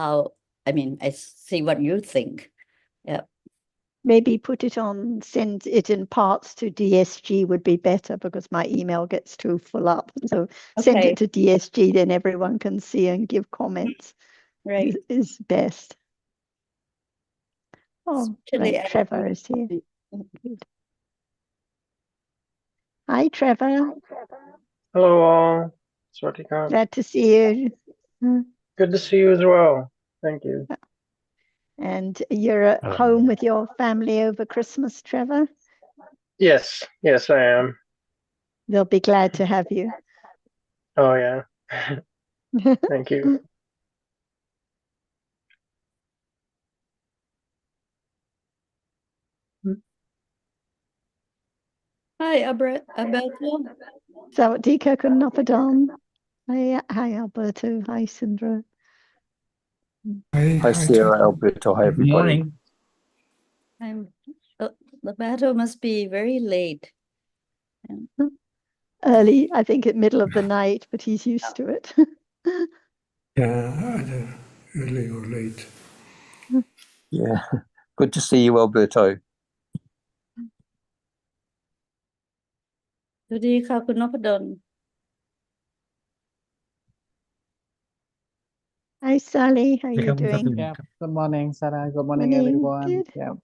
how, I see what you think. Yeah. Maybe put it on, send it in parts to DSG would be better because my email gets too full up. So send Okay. it to DSG, then everyone can see and give comments. Right. Is best. Oh, Especially right. Trevor is here. Good. Hi, Trevor. Hello all. Swatika. Glad to see you. Good to see you as well. Thank you. And you're at home with your family over Christmas, Trevor? Yes, I am. They'll be glad to have you. Oh yeah. Thank you. Hi, Alberto. Sawadika Kunapadam. Hi, Alberto. Hi, Sindra. Hi, Sarah, Alberto. Hi, everybody. Morning. Alberto must be very late. Early, I think at middle of the night, but he's used to it. Yeah, either early or late. Yeah, good to see you, Alberto. สวัสดีค่ะคุณนพดล Hi, Sally. How are you Welcome, doing? Fatima. Yeah. Good morning, Sarah. Good morning, Morning. everyone. Good. Yeah.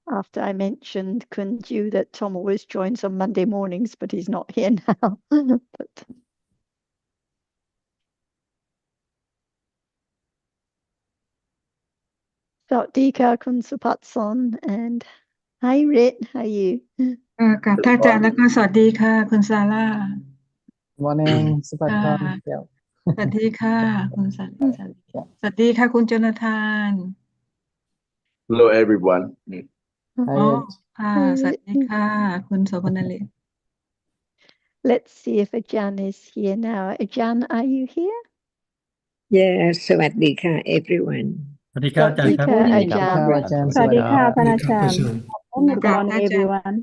After I mentioned Kunju that Tom always joins on Monday mornings, but he's not here now. But Dika Kun Supatson and hi Rit, how are you? กับท่านอาจารย์แล้วก็สวัสดีค่ะคุณซาร่า Morning, Supathon. ค่ะ Yeah. สวัสดีค่ะคุณซาร่าสวัสดีค่ะคุณโจนาธาน Hello, everyone. Hi, อ๋อ Rit. ค่ะ Hi สวัส Rit. ดีค่ะคุณโสพลลิต Let's see if Ajan is here now. Ajan, are you here? Yes, สวัสดีค่ะ everyone. สวัสดีครับอาจารย์ครับ Dika สวัสดีครับ Ajan. Ajan. สวัสดีครับ Pasan. Good morning, everyone.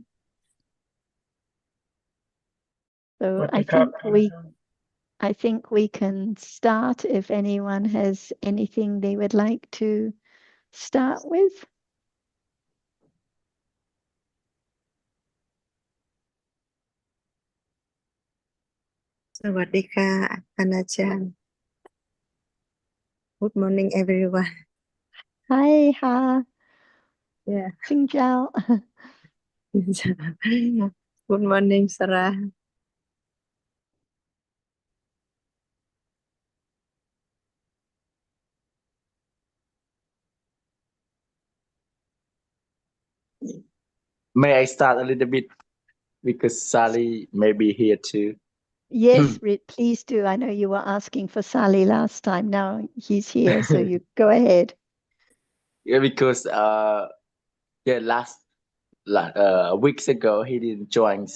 So I think we can start if anyone has anything they would like to start with. สวัสดีค่ะท่านอาจารย์ Good morning, everyone. Hi, ha. Yeah. Xin chào. Good morning, Sarah. May I start a little bit because Sally may be here too. Yes, Rit, please do. I know you were asking for Sally last time. Now he's here, so you go ahead. Yeah, because last weeks ago he didn't join.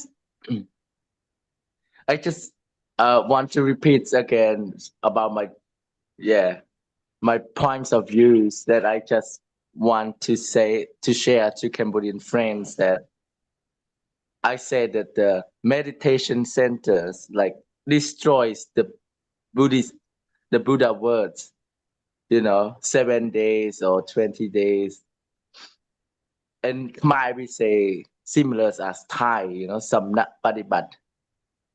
I just want to repeat again about my points of views that I just want to share to Cambodian friends that I say that the meditation centers like destroys the Buddha words, 7 days or 20 days. And Khmer we say similar as Thai, Samnak Padibat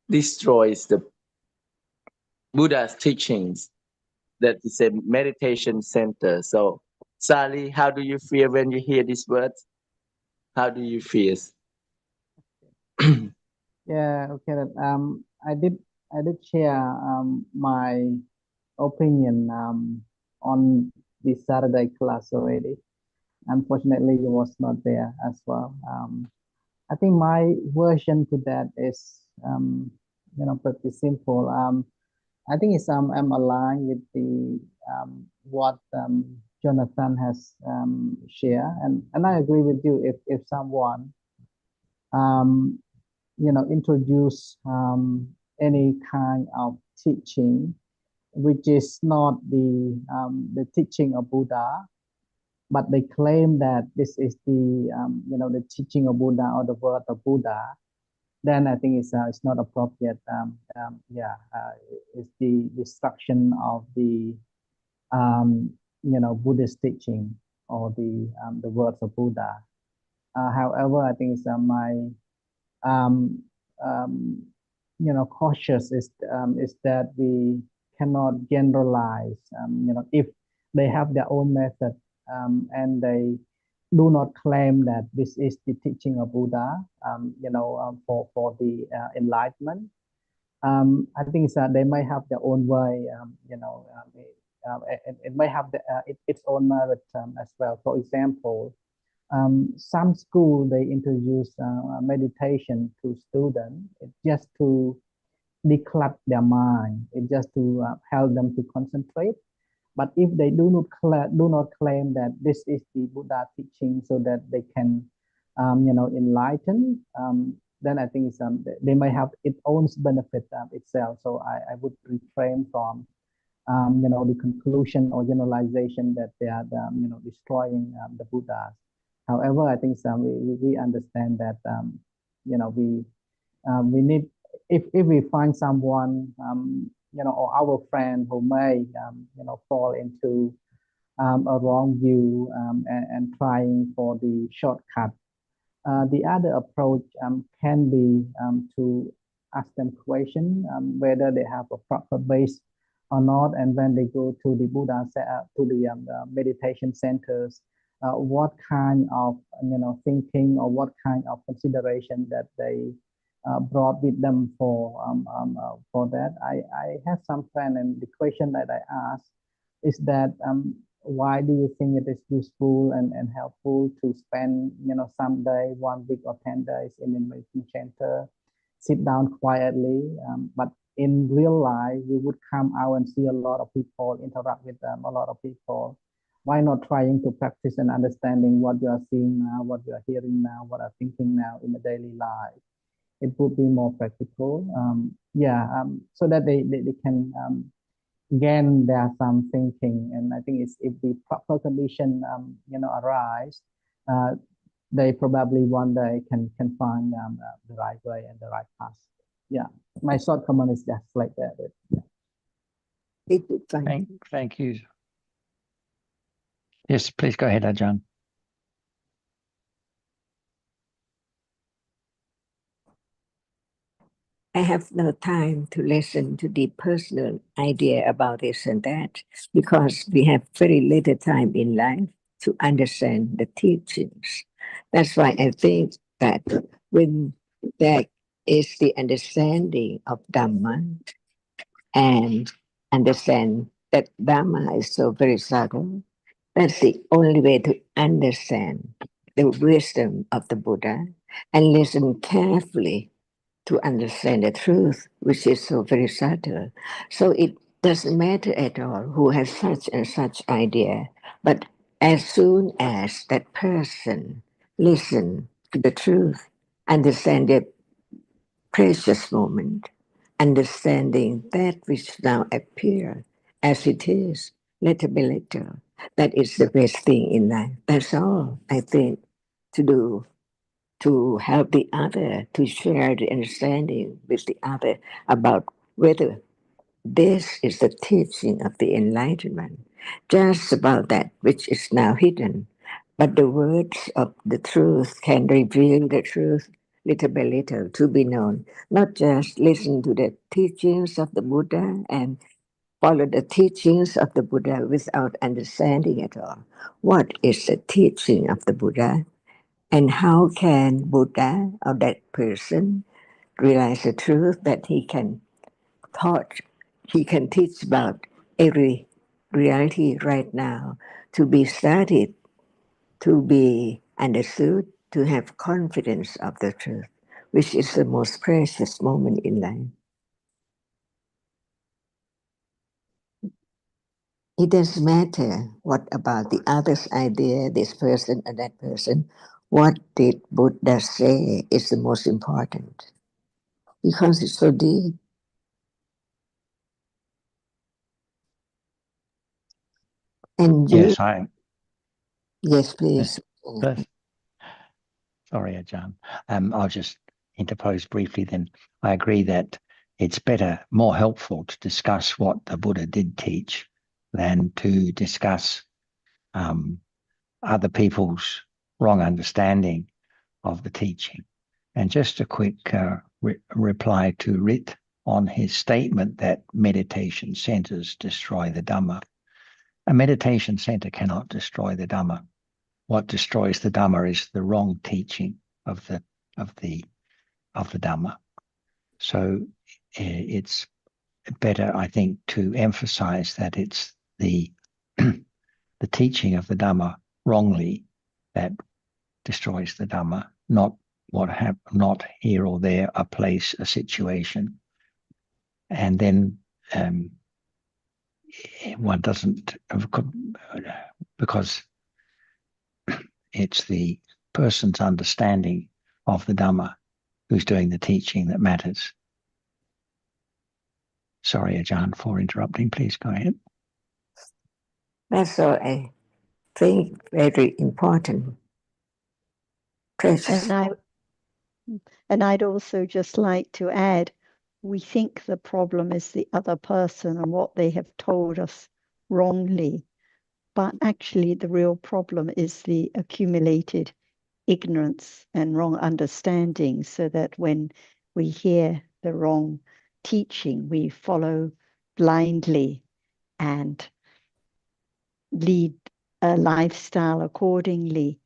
destroys the Buddha's teachings. That is a meditation center. So Sally, how do you feel when you hear these words? How do you feel? Yeah. Okay. I did share my opinion on the Saturday class already. Unfortunately, you was not there as well. I think my version to that is pretty simple. I think it's I'm aligned with the what Jonathan has shared, and I agree with you. If someone introduce any kind of teaching which is not the teaching of Buddha, but they claim that this is the teaching of Buddha or the word of Buddha, then I think it's not appropriate. It's the destruction of the Buddhist teaching or the words of Buddha. However, I think it's my cautious is that we cannot generalize. If they have their own method and they do not claim that this is the teaching of Buddha, for the enlightenment. I think that they may have their own way. It may have its own merit as well. For example, some school they introduce meditation to students just to declutter their mind. It's just to help them to concentrate. But if they do not claim that this is the Buddha teaching, so that they can, enlighten, then I think they may have its own benefit itself. So I would refrain from, the conclusion or generalization that they are, destroying the Buddhas. However, I think we understand that, we need, if we find someone, or our friend who may, fall into a wrong view and trying for the shortcut. The other approach can be to ask them question whether they have a proper base or not, and when they go to the Buddha, to the meditation centers, what kind of thinking or what kind of consideration that they brought with them for that. I have some friend, and the question that I ask is that why do you think it is useful and helpful to spend some day, 1 week or 10 days in a meditation center, sit down quietly, but in real life we would come out and see a lot of people, interact with them, a lot of people. Why not trying to practice and understanding what you are seeing now, what you are hearing now, what are thinking now in the daily life? It would be more practical. So that they can gain their some thinking. And I think it's, if the proper condition arise, they probably one day can find the right way and the right path. Yeah, my short comment is just like that. Thank you. Yes, please go ahead, Ajahn. I have no time to listen to the personal idea about this and that, because we have very little time in life to understand the teachings. That's why I think that when there is the understanding of Dhamma and understand that Dhamma is so very subtle, that's the only way to understand the wisdom of the Buddha and listen carefully to understand the truth, which is so very subtle. So it doesn't matter at all who has such and such idea, but as soon as that person listen to the truth, understand the precious moment, understanding that which now appear as it is, little by little, that is the best thing in life. That's all I think to do, to help the other, to share the understanding with the other about whether this is the teaching of the enlightenment, just about that which is now hidden. But the words of the truth can reveal the truth little by little to be known. Not just listen to the teachings of the Buddha and follow the teachings of the Buddha without understanding at all. What is the teaching of the Buddha? And how can Buddha or that person realize the truth that he can teach about every reality right now, to be studied, to be understood, to have confidence of the truth, which is the most precious moment in life. It doesn't matter what about the other's idea, this person or that person. What did Buddha say is the most important. because it's so deep. And you, Yes, I. yes, please. First, sorry, Ajahn. I'll just interpose briefly then. I agree that it's better, more helpful to discuss what the Buddha did teach than to discuss other people's wrong understanding of the teaching. And just a quick reply to Rit on his statement that meditation centers destroy the Dhamma. A meditation center cannot destroy the Dhamma. What destroys the Dhamma is the wrong teaching of the Dhamma. So it's better, I think, to emphasize that it's the the teaching of the Dhamma wrongly that destroys the Dhamma, not not here or there, a place, a situation. And then one doesn't, because it's the person's understanding of the Dhamma who's doing the teaching that matters. Sorry, Ajahn, for interrupting. Please go ahead. That's all I think very important. Precious. And I'd also just like to add, we think the problem is the other person and what they have told us wrongly, but actually the real problem is the accumulated ignorance and wrong understanding, so that when we hear the wrong teaching, we follow blindly and lead a lifestyle accordingly.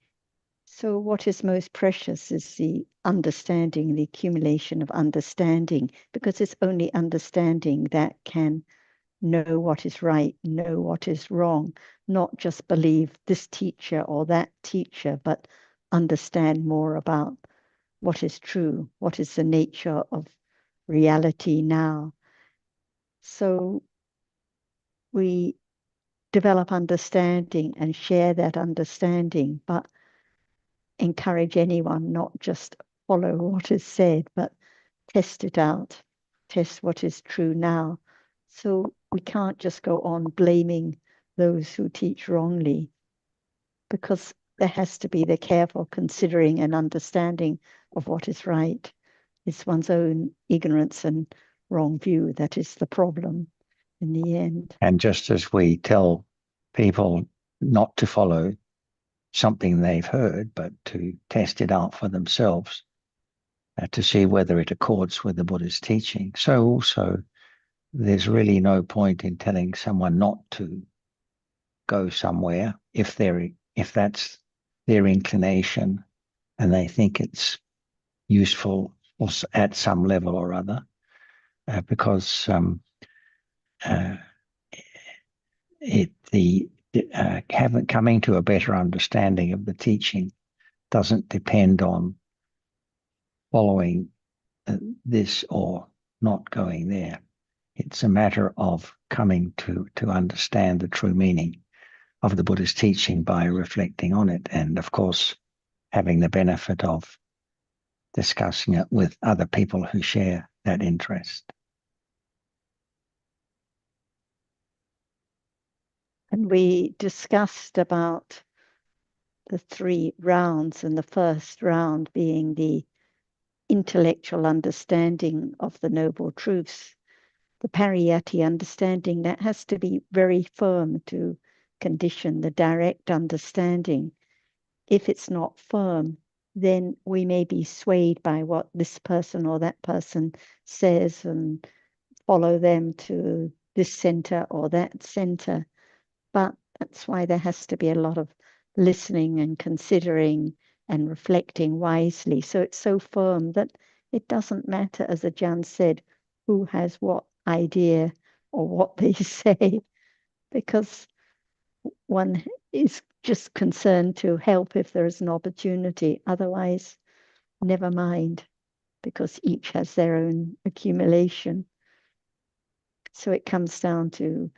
So what is most precious is the understanding, the accumulation of understanding, because it's only understanding that can know what is right, know what is wrong, not just believe this teacher or that teacher, but understand more about what is true, what is the nature of reality now. So we develop understanding and share that understanding, but encourage anyone not just follow what is said, but test it out, test what is true now. So we can't just go on blaming those who teach wrongly, because there has to be the careful considering and understanding of what is right. It's one's own ignorance and wrong view that is the problem in the end. And just as we tell people not to follow something they've heard, but to test it out for themselves, to see whether it accords with the Buddha's teaching. So also, there's really no point in telling someone not to go somewhere if that's their inclination and they think it's useful at some level or other, because coming to a better understanding of the teaching doesn't depend on following this or not going there. It's a matter of coming to understand the true meaning of the Buddha's teaching by reflecting on it, and of course having the benefit of discussing it with other people who share that interest. And we discussed about the 3 rounds, and the first round being the intellectual understanding of the Noble Truths, the pariyatti understanding that has to be very firm to condition the direct understanding. If it's not firm, then we may be swayed by what this person or that person says and follow them to this center or that center. But that's why there has to be a lot of listening and considering and reflecting wisely. So it's so firm that it doesn't matter, as Ajahn said, who has what idea or what they say, because one is just concerned to help if there is an opportunity. Otherwise, never mind, because each has their own accumulation. So it comes down to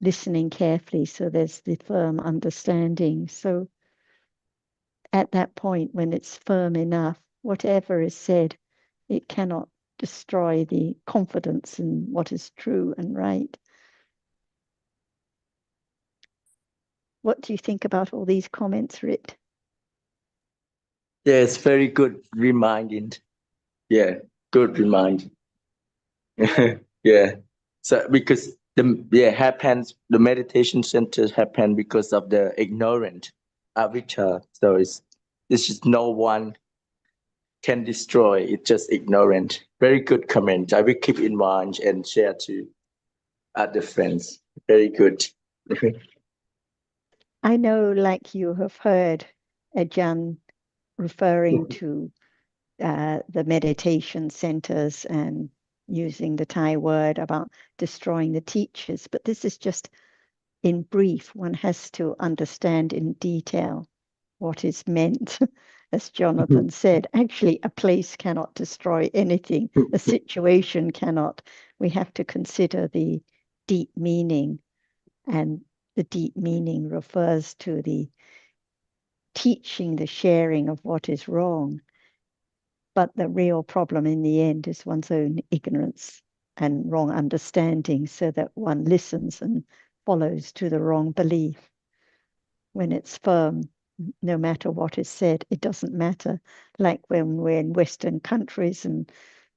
listening carefully, so there's the firm understanding. So at that point, when it's firm enough, whatever is said, it cannot destroy the confidence in what is true and right. What do you think about all these comments, Rit? Yes, very good reminding. Yeah, good reminding. Yeah. So because happens, the meditation centers happen because of the ignorant avijja. So it's just no one can destroy. It's just ignorant. Very good comment. I will keep in mind and share to other friends. Very good. I know, like you have heard Ajahn referring to the meditation centers and using the Thai word about destroying the teachers, but this is just in brief. One has to understand in detail what is meant. As Jonathan said, actually a place cannot destroy anything, a situation cannot. We have to consider the deep meaning, and the deep meaning refers to the teaching, the sharing of what is wrong. But the real problem in the end is one's own ignorance and wrong understanding, so that one listens and follows to the wrong belief. When it's firm, no matter what is said, it doesn't matter. Like when we're in Western countries and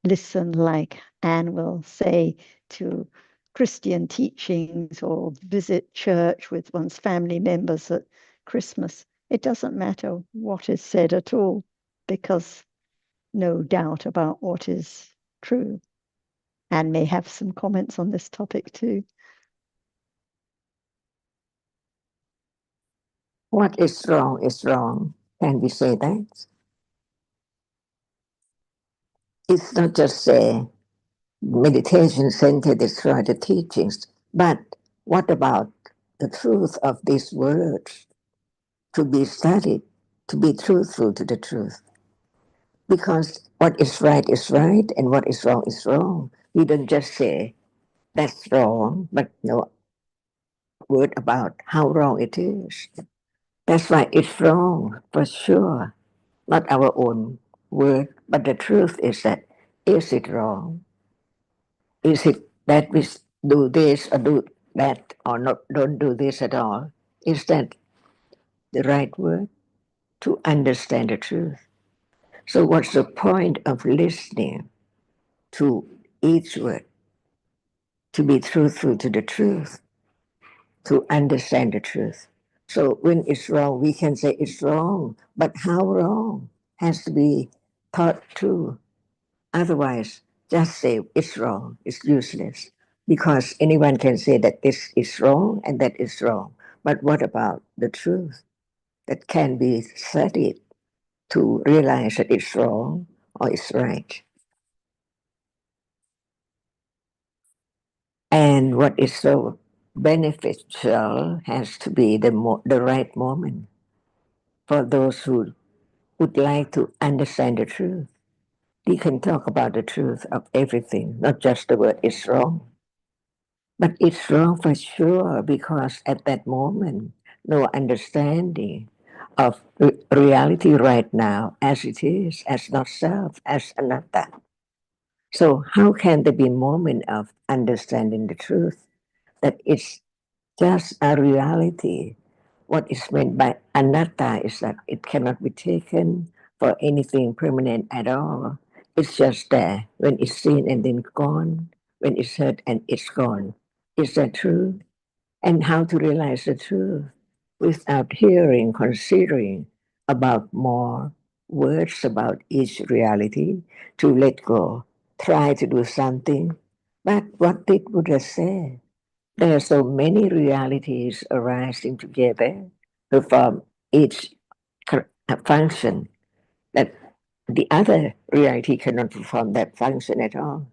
listen, like Anne will say, to Christian teachings or visit church with one's family members at Christmas, it doesn't matter what is said at all, because no doubt about what is true. Anne may have some comments on this topic too. What is wrong is wrong. Can we say that? It's not just say meditation center destroy the teachings, but what about the truth of these words to be studied, to be truthful to the truth? Because what is right and what is wrong. We don't just say that's wrong, but no word about how wrong it is. That's why it's wrong for sure. Not our own word, but the truth is that is it wrong? Is it that we do this or do that or not don't do this at all? Is that the right word to understand the truth? So what's the point of listening to each word? To be truthful to the truth, to understand the truth. So when it's wrong, we can say it's wrong, but how wrong has to be thought through. Otherwise, just say it's wrong, it's useless, because anyone can say that this is wrong and that is wrong. But what about the truth that can be studied to realize that it's wrong or it's right? And what is so beneficial has to be the right moment for those who would like to understand the truth. We can talk about the truth of everything, not just the word is wrong. But it's wrong for sure because at that moment, no understanding of reality right now as it is, as not self, as anatta. So how can there be a moment of understanding the truth that it's just a reality? What is meant by anatta is that it cannot be taken for anything permanent at all. It's just there when it's seen and then gone, when it's heard and it's gone. Is that true? And how to realize the truth without hearing, considering about more words about each reality, to let go, try to do something. But what did Buddha say? There are so many realities arising together to form each function that the other reality cannot perform that function at all.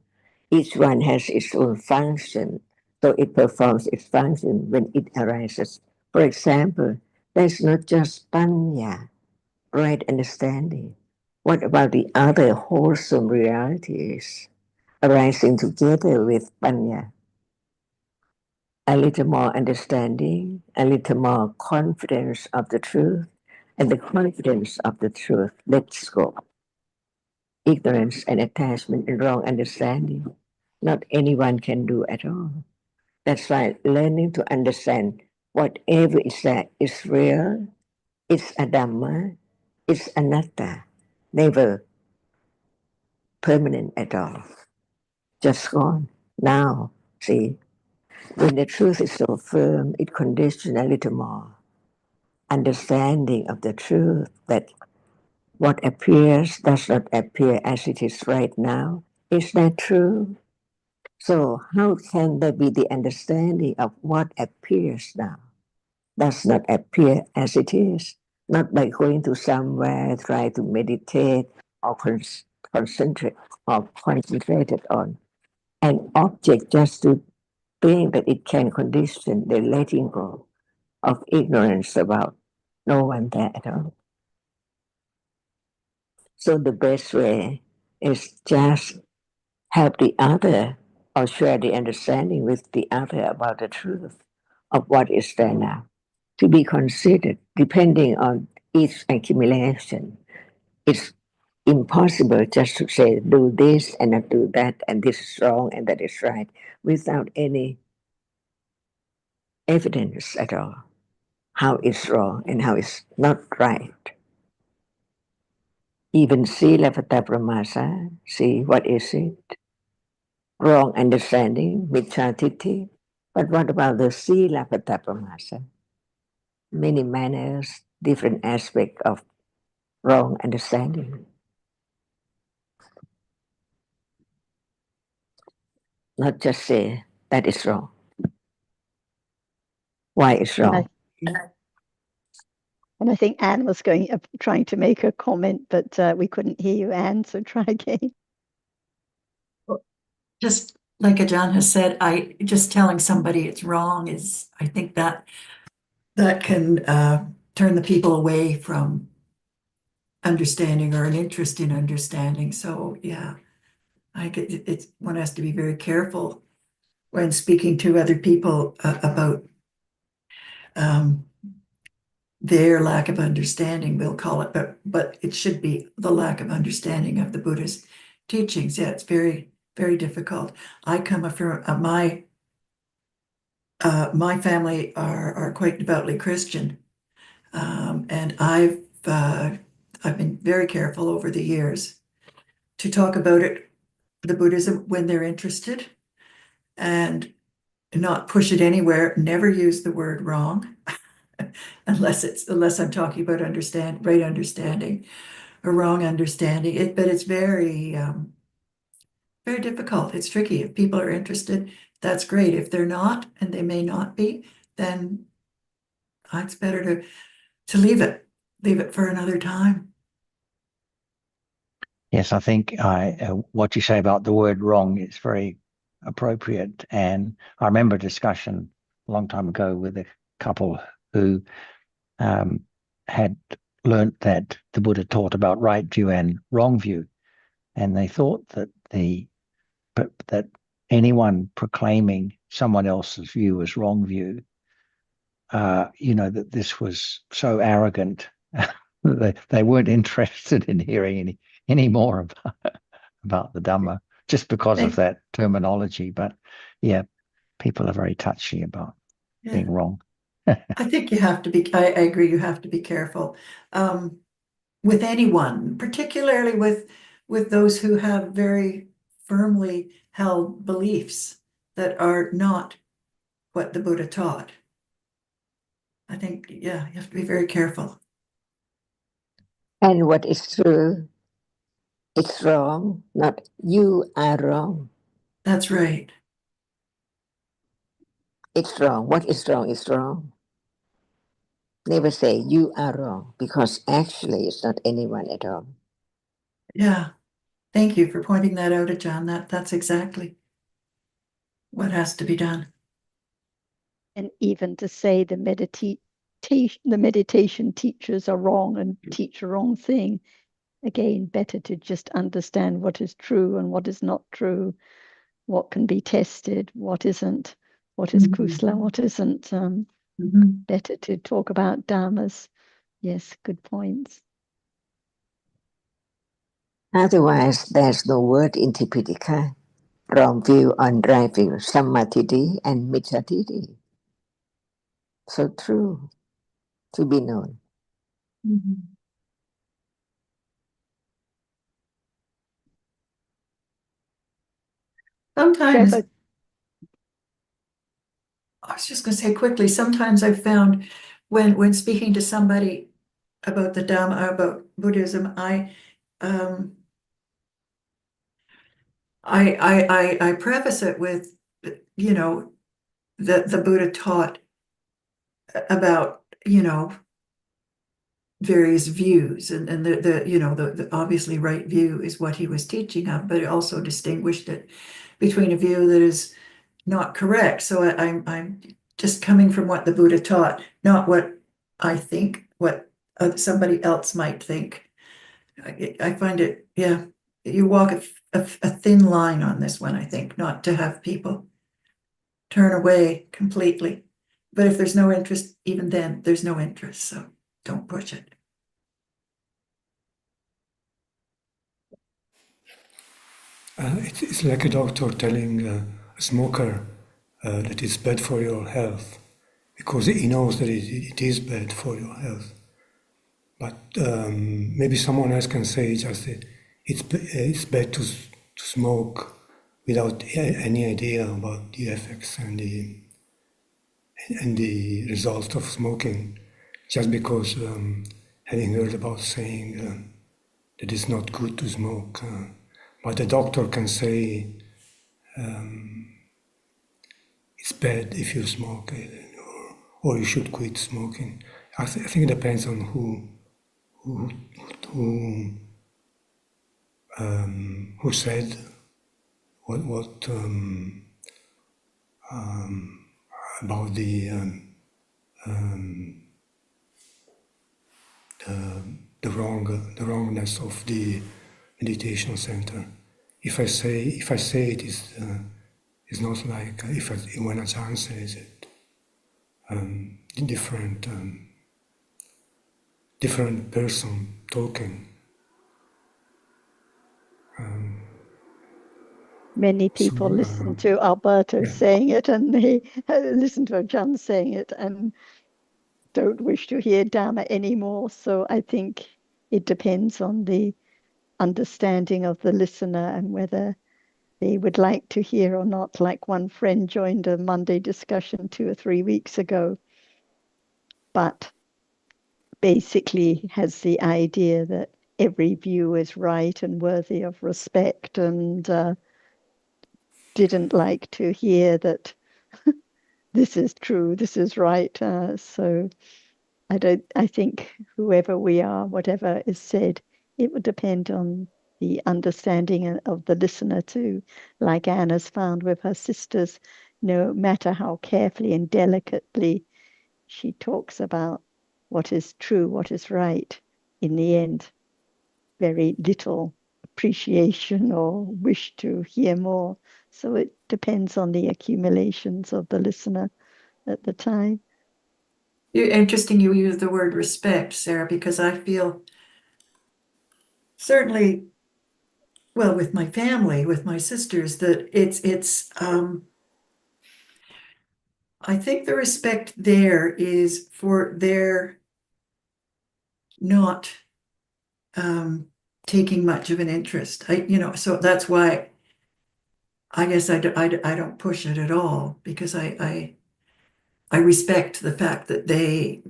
Each one has its own function, so it performs its function when it arises. For example, there's not just panya, right understanding. What about the other wholesome realities arising together with panya? A little more understanding, a little more confidence of the truth, and the confidence of the truth. Let's go. ignorance and attachment and wrong understanding. Not anyone can do at all. That's why learning to understand whatever is that is real, it's a Dhamma, it's anatta, never permanent at all, just gone. Now, see, when the truth is so firm, it conditions a little more understanding of the truth that what appears does not appear as it is right now. Is that true? So how can there be the understanding of what appears now does not appear as it is? Not by going to somewhere, try to meditate or concentrate or concentrated on an object just to think that it can condition the letting go of ignorance about no one there at all. So the best way is just help the other or share the understanding with the other about the truth of what is there now to be considered depending on each accumulation. It's impossible just to say do this and not do that and this is wrong and that is right without any evidence at all how it's wrong and how it's not right. Even Sila Pramasa, see what is it? Wrong understanding, Michatithi. But what about the Sila Pramasa? Many manners, different aspects of wrong understanding. Not just say that is wrong. Why it's wrong? And I think Anne was trying to make a comment, but we couldn't hear you, Anne. So try again. Just like Ajahn has said, just telling somebody it's wrong is, I think that can turn the people away from understanding or an interest in understanding. So yeah, one has to be very careful when speaking to other people about their lack of understanding, we'll call it, but it should be the lack of understanding of the Buddha's teachings. Yeah, it's very, very difficult. I come from my family are quite devoutly Christian, and I've been very careful over the years to talk about it, the Buddhism, when they're interested, and not push it anywhere. Never use the word wrong. unless I'm talking about right understanding or wrong understanding. But it's very, very difficult. It's tricky. If people are interested, that's great. If they're not, and they may not be, then it's better to leave it for another time. Yes, I think what you say about the word wrong is very appropriate. And I remember a discussion a long time ago with a couple who had learnt that the Buddha taught about right view and wrong view, and they thought that that anyone proclaiming someone else's view as wrong view, that this was so arrogant that they weren't interested in hearing any more about the Dhamma just because of that terminology. But yeah, people are very touchy about being wrong. I think you have to be, I agree, you have to be careful with anyone, particularly with those who have very firmly held beliefs that are not what the Buddha taught. I think, yeah, you have to be very careful. And what is true, it's wrong, not you are wrong. That's right. It's wrong. What is wrong is wrong. Never say you are wrong, because actually it's not anyone at all. Yeah. Thank you for pointing that out, Ajahn. That's exactly what has to be done. And even to say the meditation teachers are wrong and teach a wrong thing. Again, better to just understand what is true and what is not true, what can be tested, what isn't, what is kusala, what isn't. Better to talk about dhammas. Yes, good points. Otherwise, there's no word in Tipitaka. Wrong view on right view, Sammatiti and Mithyattiti. So true to be known. Sometimes, Shepherd. I was just going to say quickly, sometimes I've found when speaking to somebody about the Dhamma, about Buddhism, I preface it with, you know, the Buddha taught about, you know, various views, and the you know, the obviously right view is what he was teaching of, but it also distinguished it between a view that is not correct. So I'm just coming from what the Buddha taught, not what I think, what somebody else might think. I find it, yeah, you walk a thin line on this one, I think, not to have people turn away completely. But if there's no interest, even then, there's no interest, so don't push it. It's like a doctor telling a smoker that it's bad for your health, because he knows that it is bad for your health. But maybe someone else can say just that it's bad to smoke without any idea about the effects and the results of smoking, just because having heard about saying that it's not good to smoke. But the doctor can say it's bad if you smoke, or you should quit smoking. I think it depends on who said what about the wrongness of the meditation center. If I say it is not like when Ajahn says it. Different person talking. Many people listen to Alberto saying it, and they listen to Ajahn saying it and don't wish to hear Dhamma anymore. So I think it depends on the understanding of the listener and whether they would like to hear or not. Like one friend joined a Monday discussion 2 or 3 weeks ago, but basically has the idea that every view is right and worthy of respect, and didn't like to hear that this is true, this is right. So I think whoever we are, whatever is said, it would depend on the understanding of the listener too. Like Anna's found with her sisters, no matter how carefully and delicately she talks about what is true, what is right, in the end, very little appreciation or wish to hear more. So it depends on the accumulations of the listener at the time. Interesting you use the word respect, Sarah, because I feel certainly, well, with my family, with my sisters, that it's I think the respect there is for their not taking much of an interest. So that's why I guess I don't push it at all, because I respect the fact that they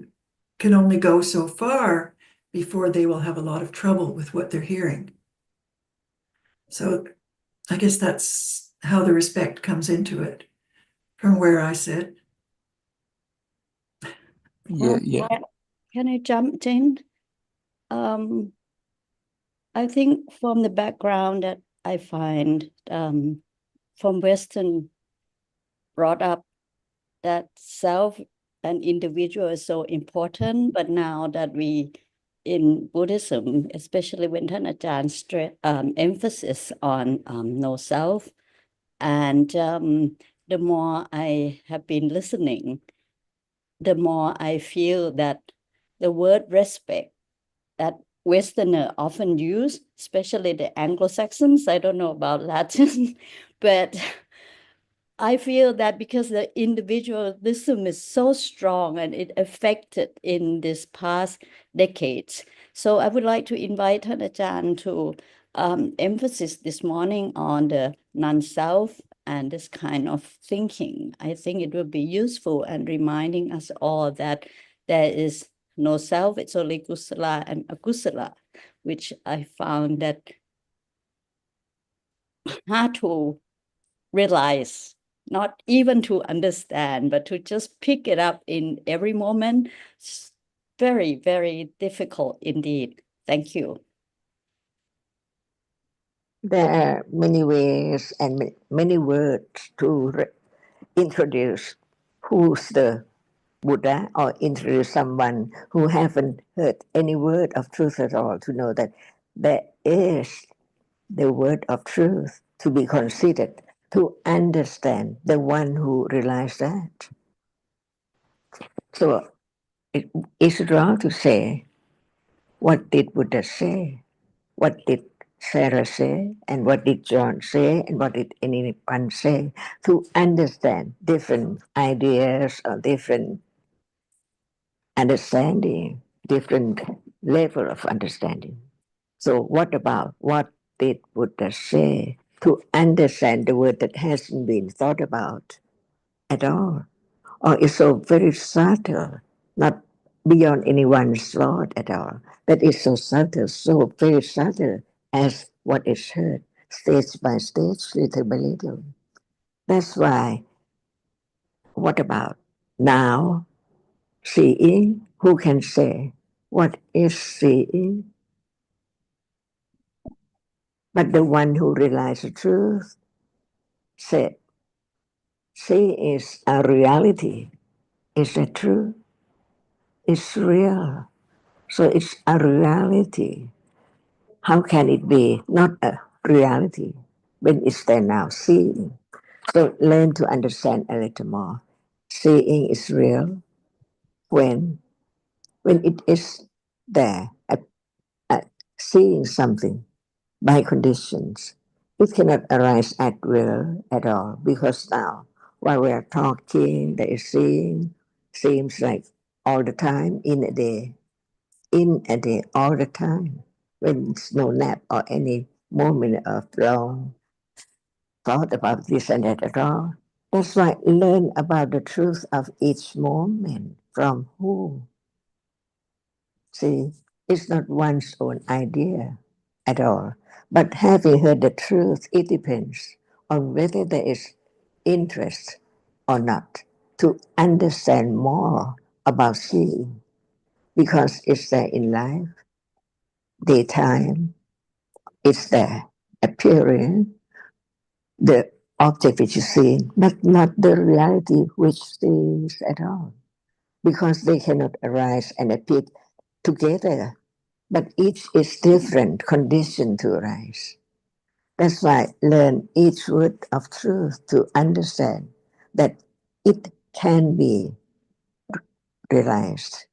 can only go so far before they will have a lot of trouble with what they're hearing. So I guess that's how the respect comes into it from where I sit. Yeah. Can I jump in? I think from the background that I find from Western brought up, that self and individual is so important, but now that we in Buddhism, especially whenท่านอาจารย์emphasis on no self, and the more I have been listening, the more I feel that the word respect, that Westerner often use, especially the Anglo-Saxons. I don't know about Latin, but I feel that because the individualism is so strong and it affected in this past decades. So I would like to invite Ajahn to emphasize this morning on the non-self and this kind of thinking. I think it will be useful and reminding us all that there is no self, it's only kusala and akusala, which I found that hard to realize, not even to understand, but to just pick it up in every moment. It's very, very difficult indeed. Thank you. There are many ways and many words to introduce who's the Buddha, or introduce someone who haven't heard any word of truth at all, to know that there is the word of truth to be considered, to understand the one who realized that. So it's wrong to say, what did Buddha say? What did Sarah say? And what did John say? And what did anyone say? To understand different ideas or different understanding, different level of understanding. So what about what did Buddha say? To understand the word that hasn't been thought about at all, or is so very subtle, not beyond anyone's thought at all. That is so subtle, so very subtle as what is heard, stage by stage, little by little. That's why, what about now? Seeing, who can say what is seeing? But the one who realized the truth said, seeing is a reality. Is that true? It's real. So it's a reality. How can it be not a reality when it's there now, seeing? So learn to understand a little more. Seeing is real when it is there, seeing something by conditions. It cannot arise at will at all, because now while we are talking, there is seeing, seems like all the time in a day, all the time, when it's no nap or any moment of long thought about this and that at all. That's why learn about the truth of each moment from who. See, it's not one's own idea at all. But having heard the truth, it depends on whether there is interest or not to understand more about seeing, because it's there in life, daytime, it's there appearing, the object which is seen, but not the reality which sees at all, because they cannot arise and appear together, but each is different, conditioned to arise. That's why learn each word of truth to understand that it can be realized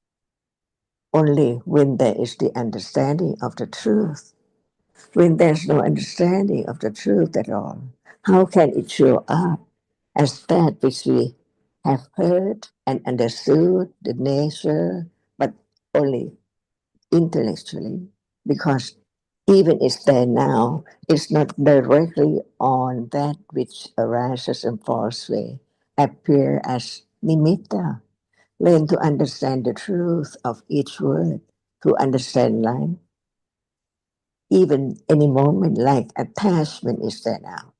only when there is the understanding of the truth. When there's no understanding of the truth at all, how can it show up as that which we have heard and understood the nature, but only intellectually? Because even it's there now, it's not directly on that which arises and falls away, appear as nimitta. Learn to understand the truth of each word, to understand life. Even any moment like attachment is there now.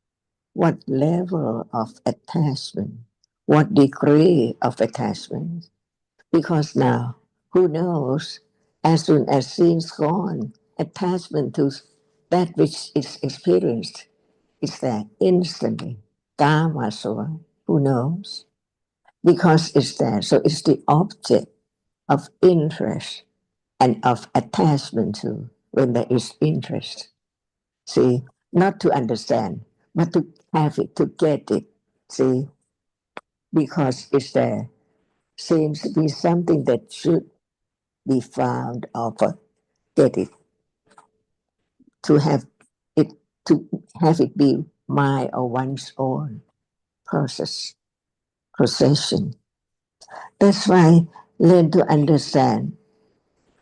What level of attachment? What degree of attachment? Because now, who knows, as soon as seeing's gone, attachment to that which is experienced is there instantly. Dhamma, so who knows? Because it's there. So it's the object of interest and of attachment to when there is interest. See, not to understand, but to have it, to get it. See, because it's there. Seems to be something that should be found or get it. to have it be my or one's own possession. That's why learn to understand.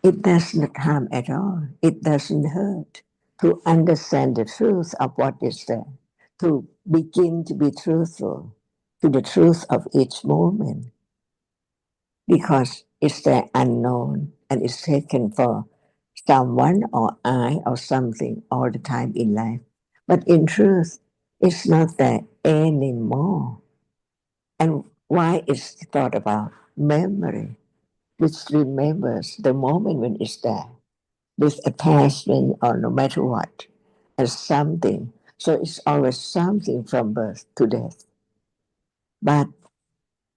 It does not harm at all. It doesn't hurt to understand the truth of what is there, to begin to be truthful to the truth of each moment, because it's the unknown and it's taken for someone or I or something all the time in life. But in truth, it's not there anymore. And why is thought about memory, which remembers the moment when it's there, with attachment or no matter what, as something. So it's always something from birth to death. But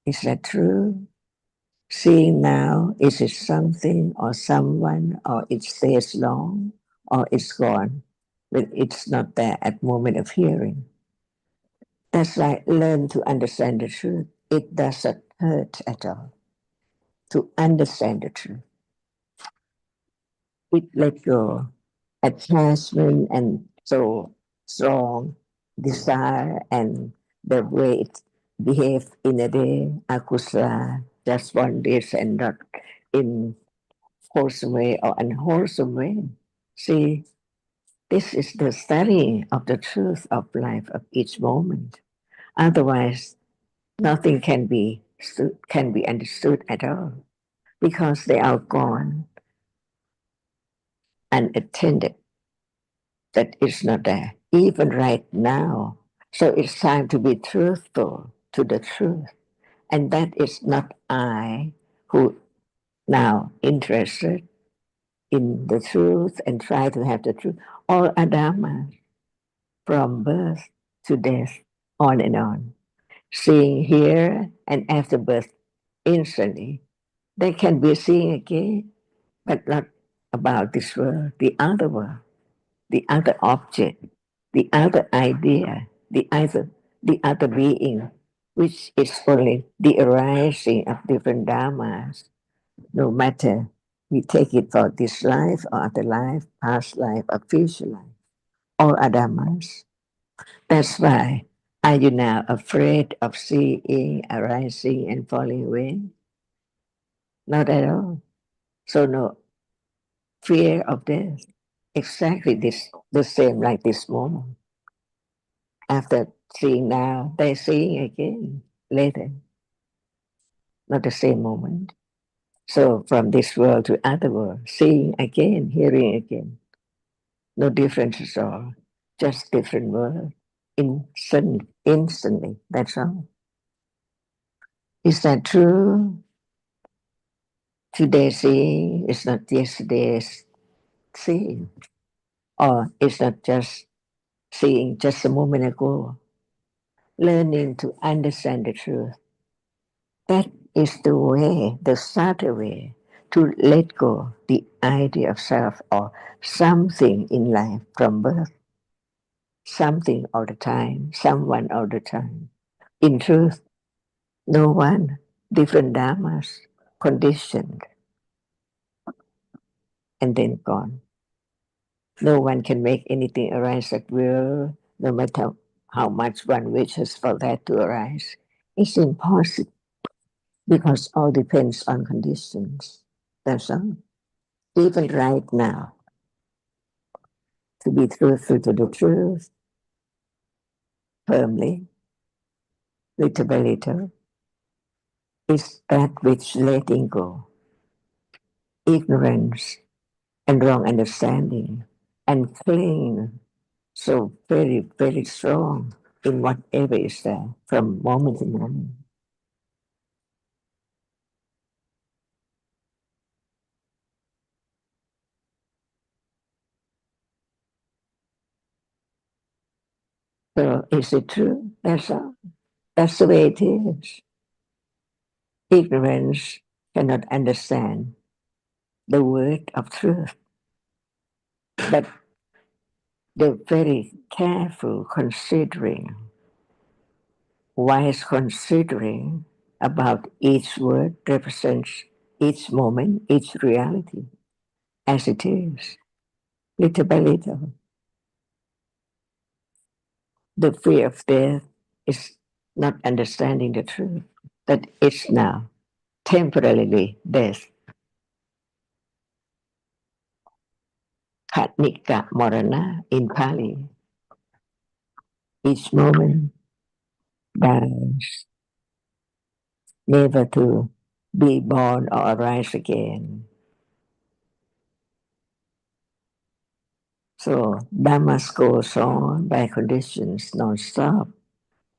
is that true? Seeing now, is it something or someone, or it stays long, or it's gone when it's not there at moment of hearing? That's why learn to understand the truth. It doesn't hurt at all to understand the truth. It let go attachment and so strong desire and the way it behave in a day, akusala, just one this and not in wholesome way or unwholesome way. See, this is the study of the truth of life of each moment. Otherwise, nothing can be understood at all because they are gone unattended. That is not there, even right now. So it's time to be truthful to the truth. And that is not I who now interested in the truth and try to have the truth. All Adama from birth to death, on and on. Seeing here and after birth instantly. They can be seeing again, but not about this world, the other object, the other idea, the other being, which is only the arising of different dharmas, no matter we take it for this life or other life, past life or future life, all are dharmas. That's why are you now afraid of seeing arising and falling away? Not at all. So no fear of death. Exactly the same like this moment. After seeing now, they're seeing again later. Not the same moment. So from this world to other world, seeing again, hearing again. No difference at all. Just different world. Instantly, that's all. Is that true? Today seeing is not yesterday's seeing. Or it's not just seeing just a moment ago. Learning to understand the truth. That is the way, the subtle way to let go the idea of self or something in life from birth. Something all the time, someone all the time. In truth, no one, different dharmas, conditioned, and then gone. No one can make anything arise at will, no matter how much one wishes for that to arise. It's impossible because all depends on conditions. That's all. Even right now, to be truthful to the truth, firmly, little by little, is that which letting go, ignorance and wrong understanding, and cling so very, very strong in whatever is there from moment to moment. So is it true? That's all. That's the way it is. Ignorance cannot understand the word of truth, but the very careful considering, wise considering about each word represents each moment, each reality as it is, little by little. The fear of death is not understanding the truth, that it's now temporarily death. Khatnika Morana in Pali. Each moment dies, never to be born or arise again. So Dhamma goes on by conditions non-stop,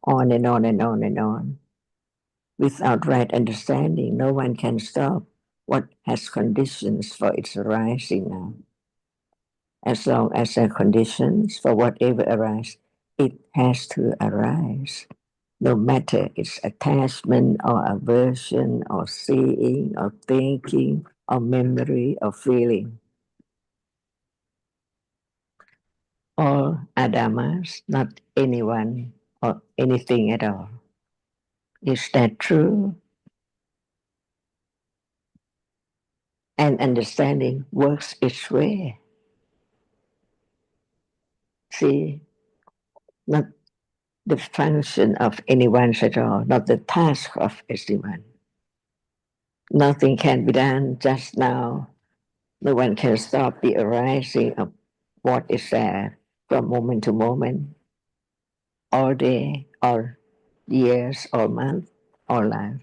on and on and on and on. Without right understanding, no one can stop what has conditions for its arising now. As long as there are conditions for whatever arises, it has to arise. No matter its attachment or aversion or seeing or thinking or memory or feeling. All are dhammas, not anyone or anything at all. Is that true? And understanding works its way. See, not the function of anyone at all, not the task of anyone. Nothing can be done just now. No one can stop the arising of what is there from moment to moment, all day, all years, all month, all life.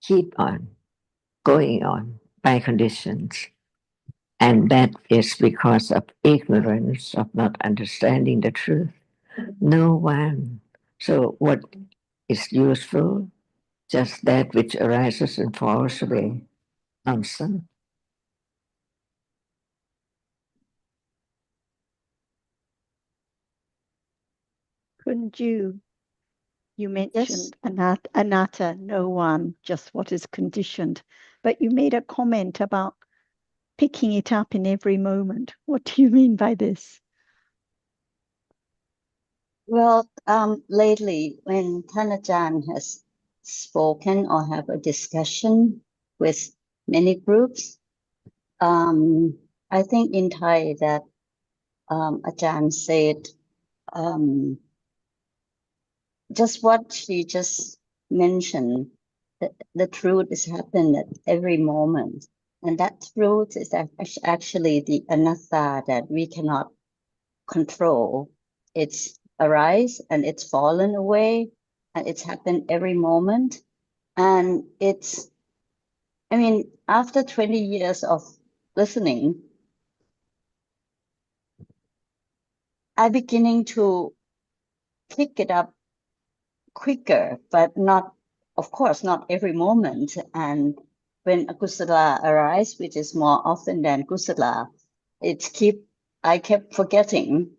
Keep on going on by conditions. And that is because of ignorance, of not understanding the truth. No one. So what is useful? Just that which arises and falls away. Nonsense. Couldn't you mentioned anatta, no one, just what is conditioned, but you made a comment about picking it up in every moment. What do you mean by this? Well, lately when Thanajan has spoken or have a discussion with many groups, I think in Thai that Ajahn said just what she just mentioned, that the truth is happening at every moment. And that truth is actually the anatta that we cannot control. It's arise and it's fallen away and it's happened every moment. And it's, I mean, after 20 years of listening, I'm beginning to pick it up quicker, but not, of course, not every moment. And when a kusala arises, which is more often than kusala, I kept forgetting,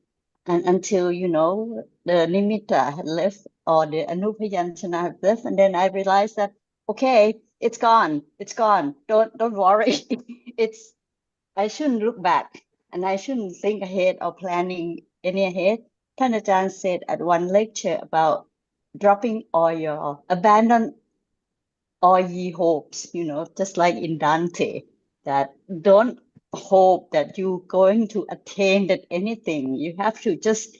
and until the nimitta had left or the anupayanchana had left, and then I realized that okay, it's gone. Don't worry. I shouldn't look back, and I shouldn't think ahead or planning any ahead. Ajahn said at one lecture about abandon all ye hopes, just like in Dante, that don't hope that you're going to attain that anything. You have to just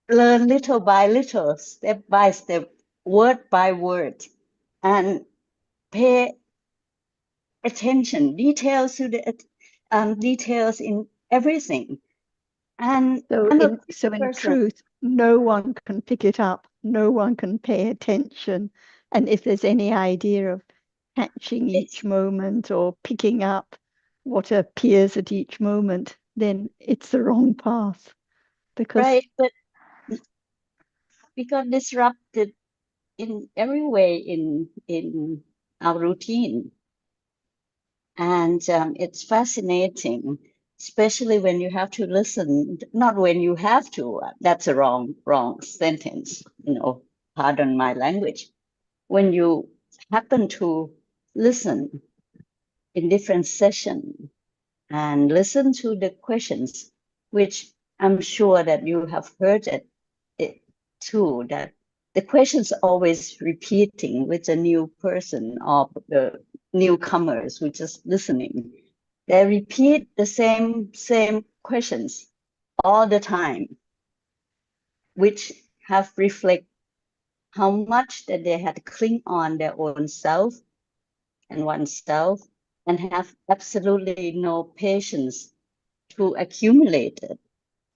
learn little by little, step by step, word by word, and pay attention, details to the details in everything. And So in truth, no one can pick it up, no one can pay attention. And if there's any idea of catching each moment or picking up what appears at each moment, then it's the wrong path. Right, but we got disrupted in every way in our routine. And it's fascinating, especially when you have to listen, not when you have to, that's a wrong sentence, pardon my language. When you happen to listen in different sessions and listen to the questions, which I'm sure that you have heard it too, that the questions always repeating with a new person or the newcomers who just listening. They repeat the same questions all the time, which have reflect how much that they had cling on their own self and oneself, and have absolutely no patience to accumulate it.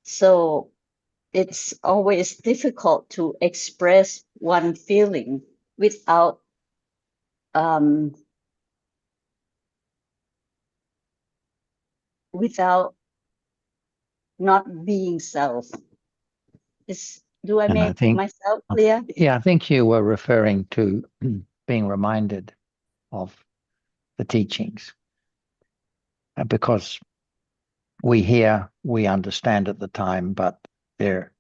So it's always difficult to express one feeling without without not being self. Do I And I make think, myself clear? yeah, I think you were referring to being reminded of the teachings, because we hear, we understand at the time, but there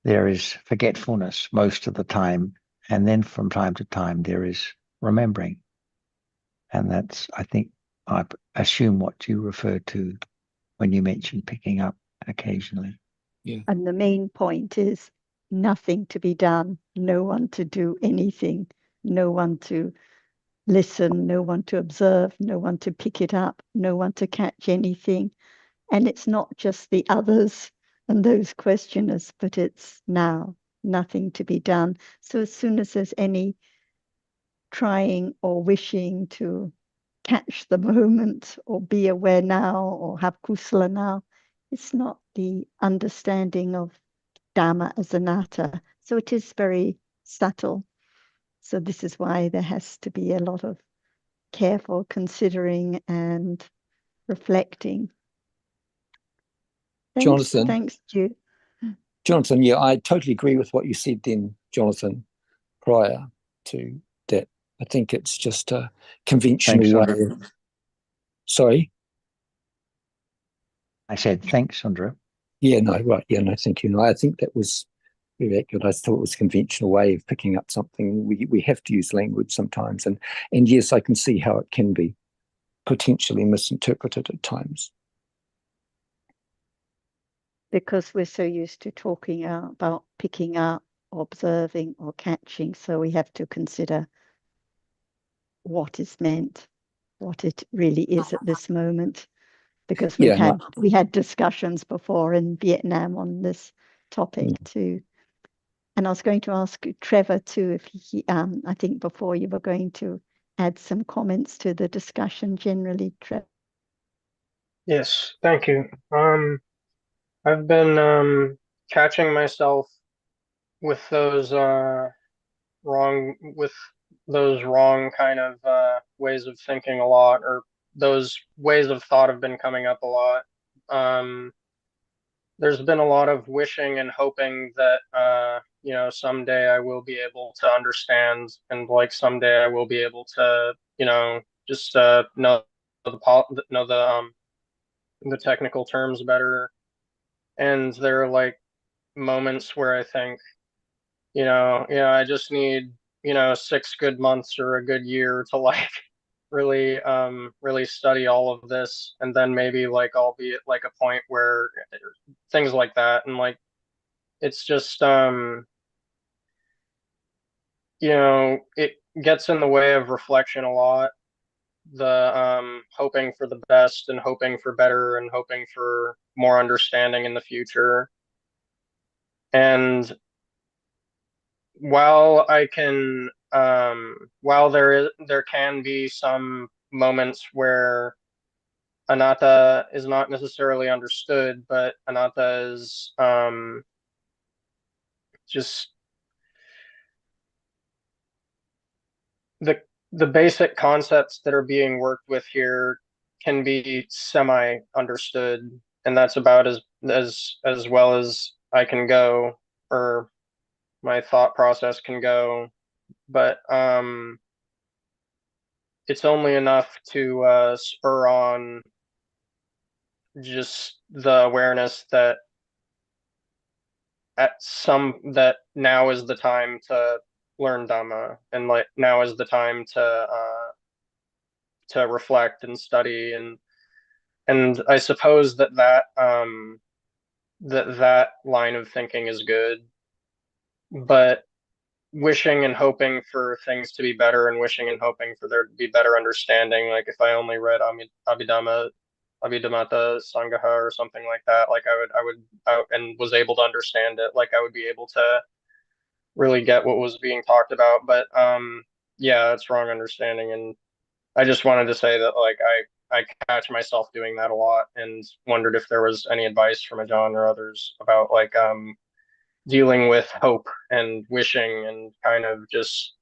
is forgetfulness most of the time, and then from time to time there is remembering, and that's, I think, I assume what you referred to when you mentioned picking up occasionally. Yeah. And the main point is nothing to be done, no one to do anything, no one to listen, no one to observe, no one to pick it up, no one to catch anything. And it's not just the others and those questioners, but it's now nothing to be done. So as soon as there's any trying or wishing to catch the moment or be aware now or have kusala now, it's not the understanding of Dhamma as anatta. So it is very subtle. So this is why there has to be a lot of careful considering and reflecting. Jonathan. Thanks, Stu. Jonathan, yeah, I totally agree with what you said then, Jonathan, prior to that. I think it's just a conventional Thanks, way. Sorry? I said, thanks, Sandra. Yeah, no, right. Yeah, no, thank you. No, I think that was very accurate. I thought it was a conventional way of picking up something. We have to use language sometimes. And yes, I can see how it can be potentially misinterpreted at times. Because we're so used to talking about picking up, observing, or catching. So we have to consider what is meant, what it really is at this moment. Because we had discussions before in Vietnam on this topic too. And I was going to ask Trevor too, if he, I think before you were going to add some comments to the discussion generally, Trevor. Yes, thank you. I've been catching myself with those wrong kind of ways of thinking a lot, or those ways of thought have been coming up a lot. There's been a lot of wishing and hoping that someday I will be able to understand, and like someday I will be able to just know the technical terms better. And there are like moments where I think, I just need 6 good months or a good year to like really study all of this, and then maybe like I'll be at like a point where things like that. And like it's just it gets in the way of reflection a lot, the hoping for the best and hoping for better and hoping for more understanding in the future. And while there can be some moments where anatta is not necessarily understood, but anatta is just the basic concepts that are being worked with here can be semi understood, and that's about as well as I can go, or my thought process can go. But it's only enough to spur on just the awareness that that now is the time to learn Dhamma, and like now is the time to reflect and study. And I suppose that line of thinking is good, but wishing and hoping for things to be better and wishing and hoping for there to be better understanding, like if I only read Abhidhamma Abhidhamma Sangha or something like that, like and was able to understand it, like I would be able to really get what was being talked about. But yeah, it's wrong understanding, and I just wanted to say that like I catch myself doing that a lot, and wondered if there was any advice from Ajahn or others about like dealing with hope and wishing and kind of just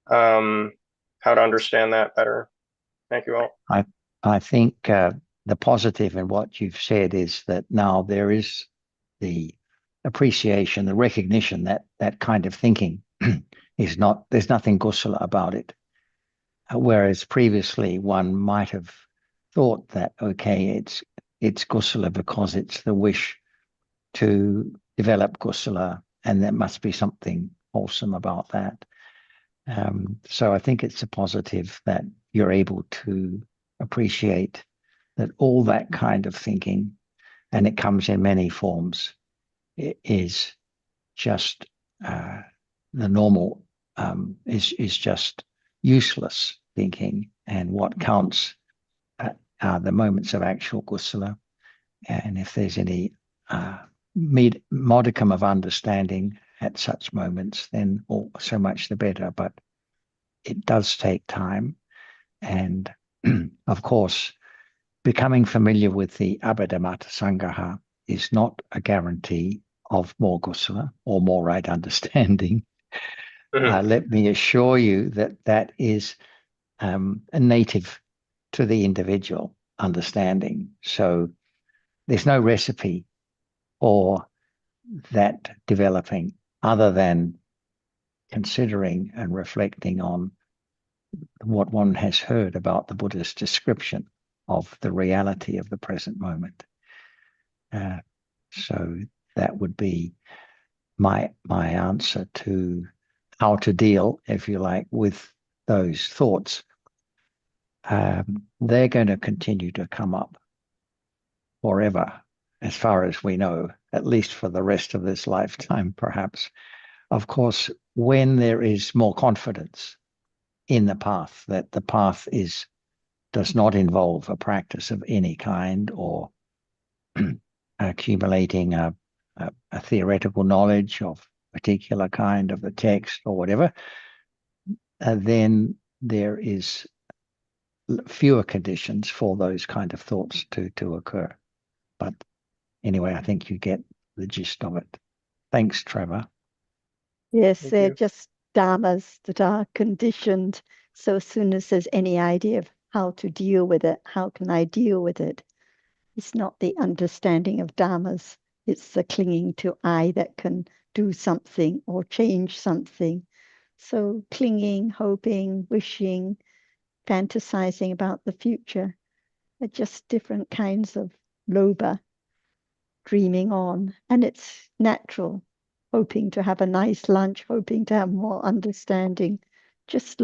how to understand that better. Thank you all. I think the positive in what you've said is that now there is the appreciation, the recognition that that kind of thinking is not, there's nothing kusala about it. Whereas previously one might have thought that, okay, it's kusala because it's the wish to develop kusala, and there must be something wholesome about that. So I think it's a positive that you're able to appreciate that all that kind of thinking, and it comes in many forms, is just the normal, is just useless thinking, and what counts are the moments of actual kusala. And if there's any modicum of understanding at such moments, then so much the better. But it does take time. And of course, becoming familiar with the Abhidhamma Sangha is not a guarantee of more kusala or more right understanding. Let me assure you that that is a native to the individual understanding. So there's no recipe for that developing other than considering and reflecting on what one has heard about the Buddha's description of the reality of the present moment. So that would be my answer to how to deal, if you like, with those thoughts. They're going to continue to come up forever, as far as we know, at least for the rest of this lifetime, perhaps. Of course, when there is more confidence in the path, that the path does not involve a practice of any kind or accumulating a theoretical knowledge of a particular kind of the text or whatever, then there is fewer conditions for those kind of thoughts to occur. But anyway, I think you get the gist of it. Thanks, Trevor. Yes, Thank they're you. just dharmas that are conditioned. So as soon as there's any idea of how to deal with it, how can I deal with it? It's not the understanding of dharmas. It's the clinging to I that can do something or change something. So clinging, hoping, wishing, fantasizing about the future are just different kinds of lobha, dreaming on. And it's natural, hoping to have a nice lunch, hoping to have more understanding, just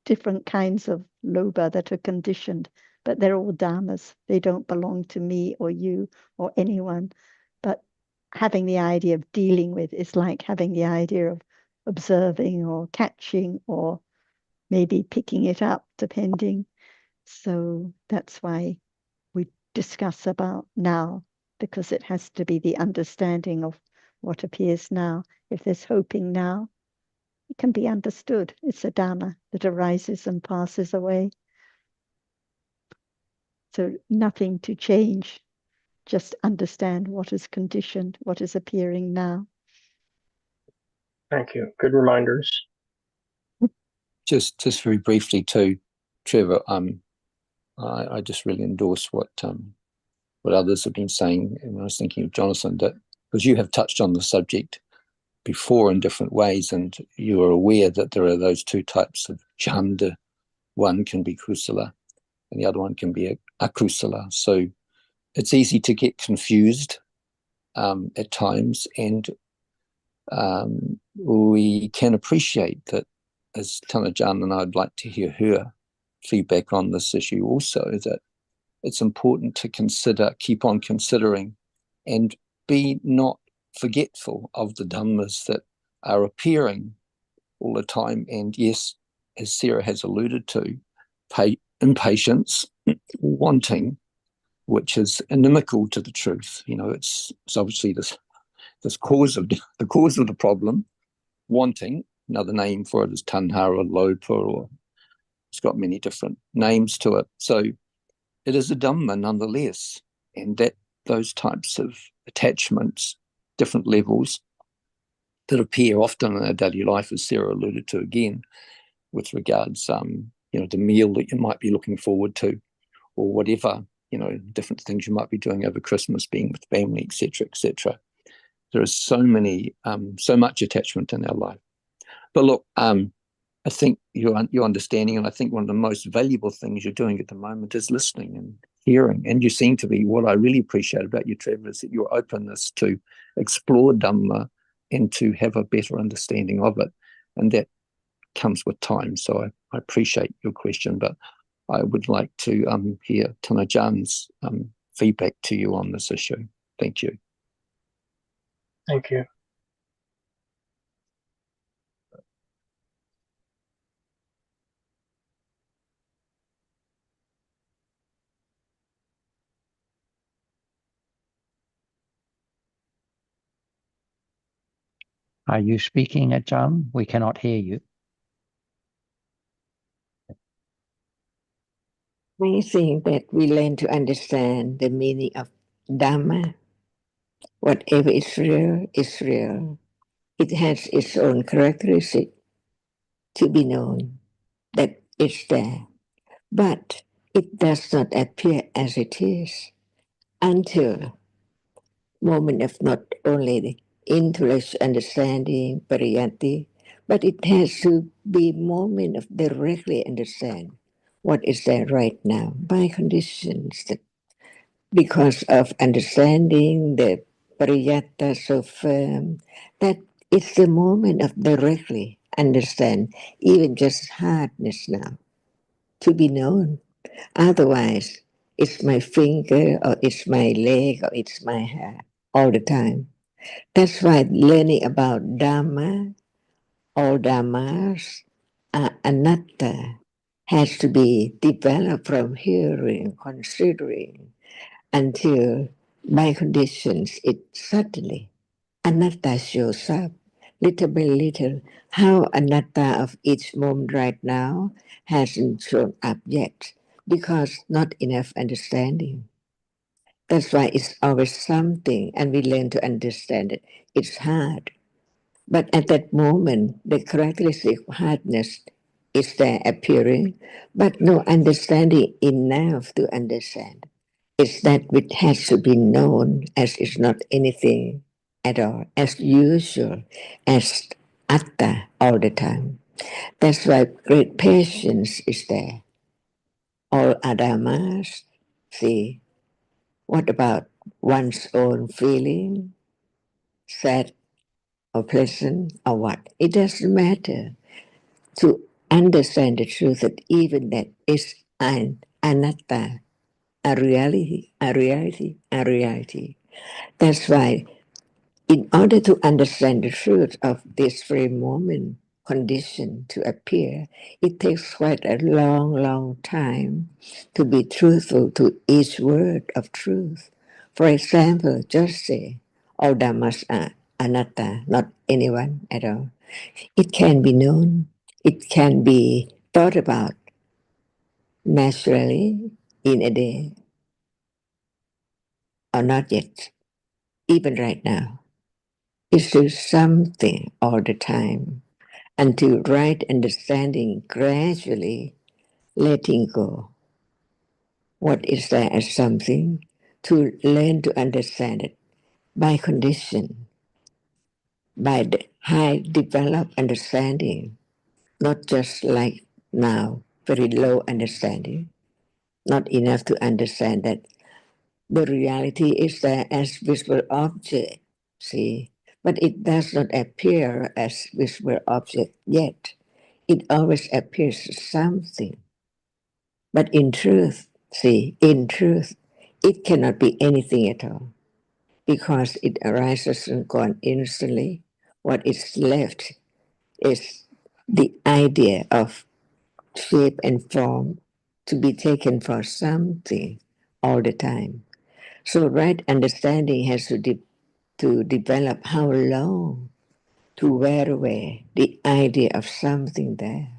different kinds of lobha that are conditioned, but they're all dharmas. They don't belong to me or you or anyone. But having the idea of dealing with is like having the idea of observing or catching or maybe picking it up, depending. So that's why we discuss about now, because it has to be the understanding of what appears now. If there's hoping now, it can be understood. It's a Dhamma that arises and passes away. So nothing to change, just understand what is conditioned, what is appearing now. Thank you. Good reminders. Just very briefly too, Trevor, I just really endorse what others have been saying. And I was thinking of Jonathan, that because you have touched on the subject before in different ways, and you are aware that there are those two types of chanda. One can be kusala, and the other one can be akusala. So it's easy to get confused at times, and we can appreciate that, as Tanajan, and I'd like to hear her feedback on this issue also, that it's important to consider, keep on considering, and be not forgetful of the dhammas that are appearing all the time. And yes, as Sarah has alluded to, impatience, wanting, which is inimical to the truth. It's obviously this cause of the problem, wanting. Another name for it is tanhara, lopa, or it's got many different names to it. So it is a Dhamma nonetheless, and that those types of attachments, different levels that appear often in our daily life, as Sarah alluded to again, with regards, the meal that you might be looking forward to, or whatever, different things you might be doing over Christmas, being with family, etc., etc. There is so much attachment in our life. But look, I think your understanding, and I think one of the most valuable things you're doing at the moment is listening and hearing. And you seem to be, what I really appreciate about you, Trevor, is that your openness to explore Dhamma and to have a better understanding of it. And that comes with time. So I appreciate your question, but I would like to hear Tana Jan's feedback to you on this issue. Thank you. Thank you. Are you speaking, Ajahn? We cannot hear you. I think that we learn to understand the meaning of Dhamma. Whatever is real is real. It has its own characteristic to be known, that it's there. But it does not appear as it is until moment of not only the intellectual understanding, pariyatti, but it has to be moment of directly understand what is there right now by conditions that because of understanding the pariyatta so firm that it's the moment of directly understand even just hardness now to be known. Otherwise, it's my finger or it's my leg or it's my hair all the time. That's why learning about Dhamma, all Dhammas, anatta, has to be developed from hearing, considering, until by conditions it suddenly, anatta shows up, little by little. How anatta of each moment right now hasn't shown up yet, because not enough understanding. That's why it's always something, and we learn to understand it. It's hard. But at that moment, the characteristic of hardness is there appearing, but no understanding enough to understand. It's that which has to be known as is not anything at all, as usual, as atta all the time. That's why great patience is there. All adamas, see, what about one's own feeling, sad or pleasant or what? It doesn't matter. To understand the truth that even that is an anatta, a reality, a reality, a reality. That's why, in order to understand the truth of this very moment condition to appear, it takes quite a long, long time to be truthful to each word of truth. For example, just say, all dhammas are anatta, not anyone at all. It can be known, it can be thought about naturally in a day, or not yet, even right now. It's still something all the time until right understanding gradually letting go. What is there as something to learn to understand it by condition, by the high developed understanding, not just like now, very low understanding, not enough to understand that the reality is there as visible object, see, but it does not appear as visible object yet. It always appears as something. But in truth, see, in truth, it cannot be anything at all because it arises and gone instantly. What is left is the idea of shape and form to be taken for something all the time. So right understanding has to develop how long to wear away the idea of something there,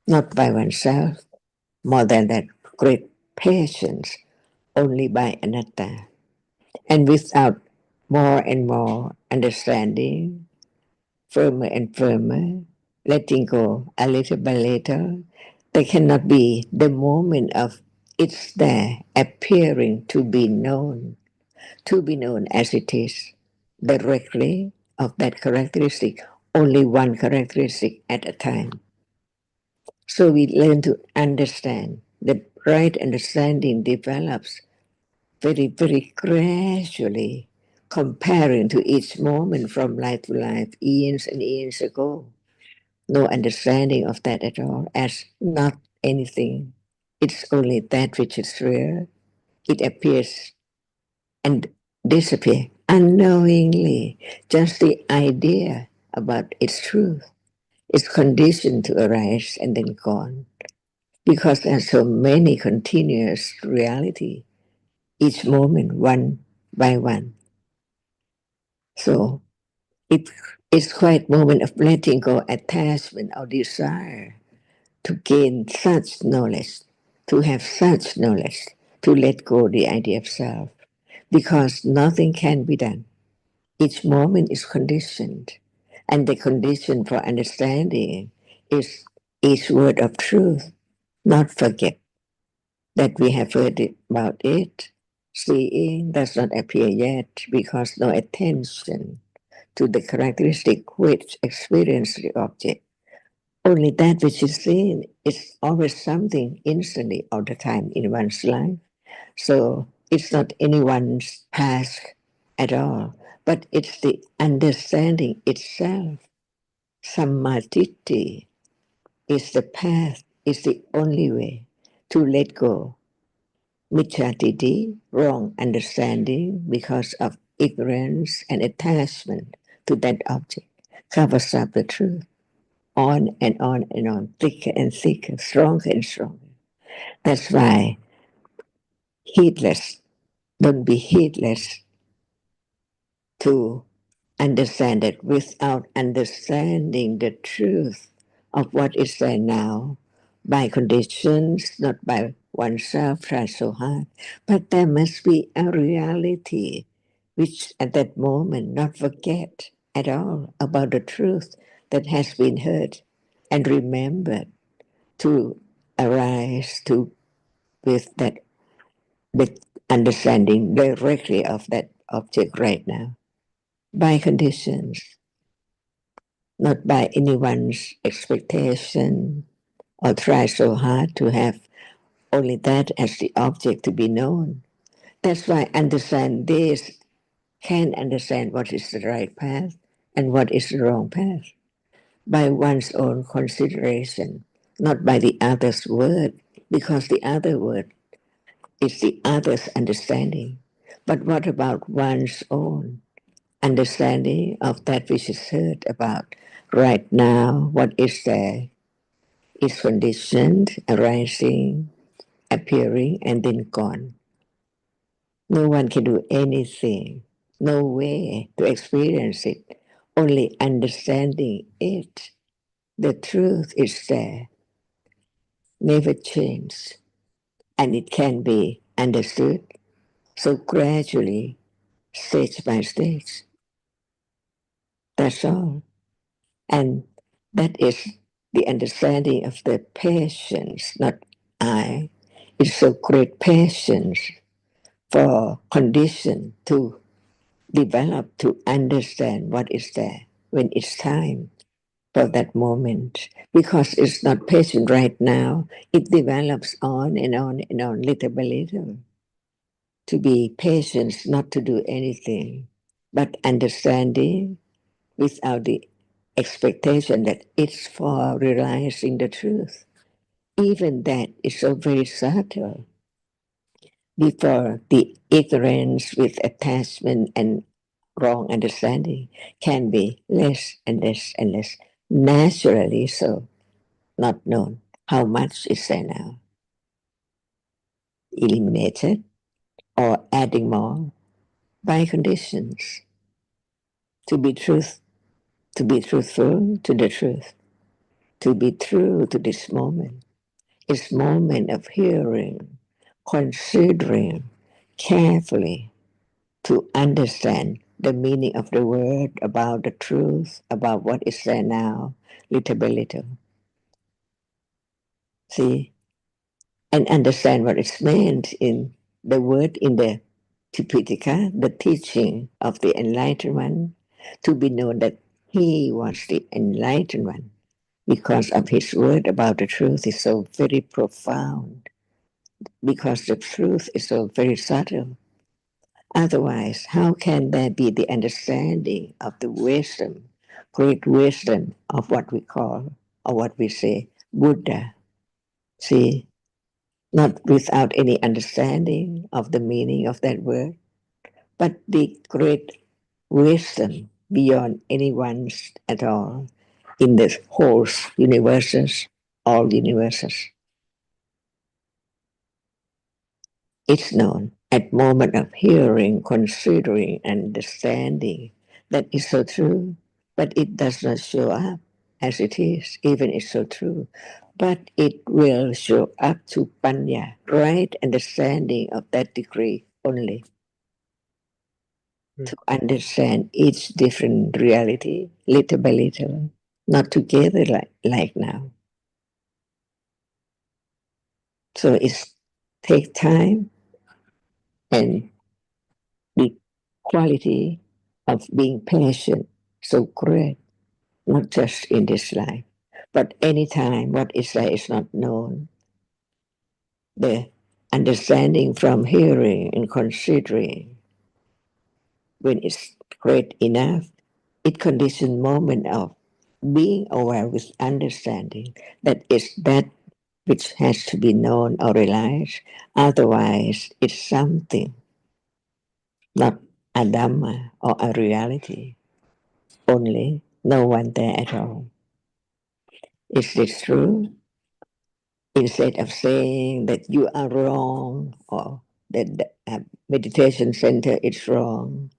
not by oneself, more than that, great patience only by anatta. And without more and more understanding, firmer and firmer, letting go a little by little, there cannot be the moment of it's there appearing to be known as it is, directly of that characteristic, only one characteristic at a time. So we learn to understand. The right understanding develops very, very gradually, comparing to each moment from life to life, eons and eons ago. No understanding of that at all, as not anything. It's only that which is real. It appears and disappears unknowingly. Just the idea about its truth is conditioned to arise and then gone. Because there's so many continuous reality, each moment one by one. So it's quite moment of letting go attachment or desire to gain such knowledge, to have such knowledge, to let go the idea of self, because nothing can be done. Each moment is conditioned, and the condition for understanding is each word of truth, not forget that we have heard about it. Seeing does not appear yet because no attention to the characteristic which experience the object. Only that which is seen is always something instantly all the time in one's life. So it's not anyone's task at all, but it's the understanding itself. Samadhi is the path, is the only way to let go. Michatiti, wrong understanding because of ignorance and attachment to that object, covers up the truth on and on and on, thicker and thicker, stronger and stronger. That's why heedless, don't be heedless to understand it without understanding the truth of what is there now by conditions, not by oneself, try so hard. But there must be a reality which at that moment not forget at all about the truth that has been heard and remembered to arise to with that with understanding directly of that object right now by conditions, not by anyone's expectation or try so hard to have only that as the object to be known. That's why understand this can understand what is the right path and what is the wrong path by one's own consideration, not by the other's word, because the other word is the other's understanding. But what about one's own understanding of that which is heard about right now? What is there is conditioned, arising, appearing, and then gone. No one can do anything, no way to experience it, only understanding it. The truth is there, never changed, and it can be understood. So gradually, stage by stage, that's all. And that is the understanding of the patience, not I. It's so great patience for condition to develop, to understand what is there when it's time for that moment. Because it's not patient right now, it develops on and on and on, little by little. To be patient, not to do anything, but understanding without the expectation that it's for realizing the truth. Even that is so very subtle before the ignorance with attachment and wrong understanding can be less and less and less naturally so, not known how much is there now. eliminated or adding more by conditions. To be truthful to the truth, to be true to this moment. It's moment of hearing, considering carefully to understand the meaning of the word, about the truth, about what is there now, little by little. See, and understand what is meant in the word in the Tipitaka, the teaching of the enlightened one, to be known that he was the enlightened one because of his word about the truth is so very profound, because the truth is so very subtle. Otherwise, how can there be the understanding of the wisdom, great wisdom of what we call, or what we say, Buddha? See, not without any understanding of the meaning of that word, but the great wisdom beyond anyone's at all in the whole universes, all universes. It's known at moment of hearing, considering, understanding that is so true, but it does not show up as it is, even it's so true. But it will show up to panya, right understanding of that degree only. To understand each different reality, little by little, not together like now. So it's take time, and the quality of being patient so great, not just in this life, but anytime what is there is not known. The understanding from hearing and considering, when it's great enough, it conditions moment of being aware with understanding that it's that which has to be known or realized. Otherwise, it's something, not a Dhamma or a reality. Only no one there at all. Is this true? Instead of saying that you are wrong or that the meditation center is wrong,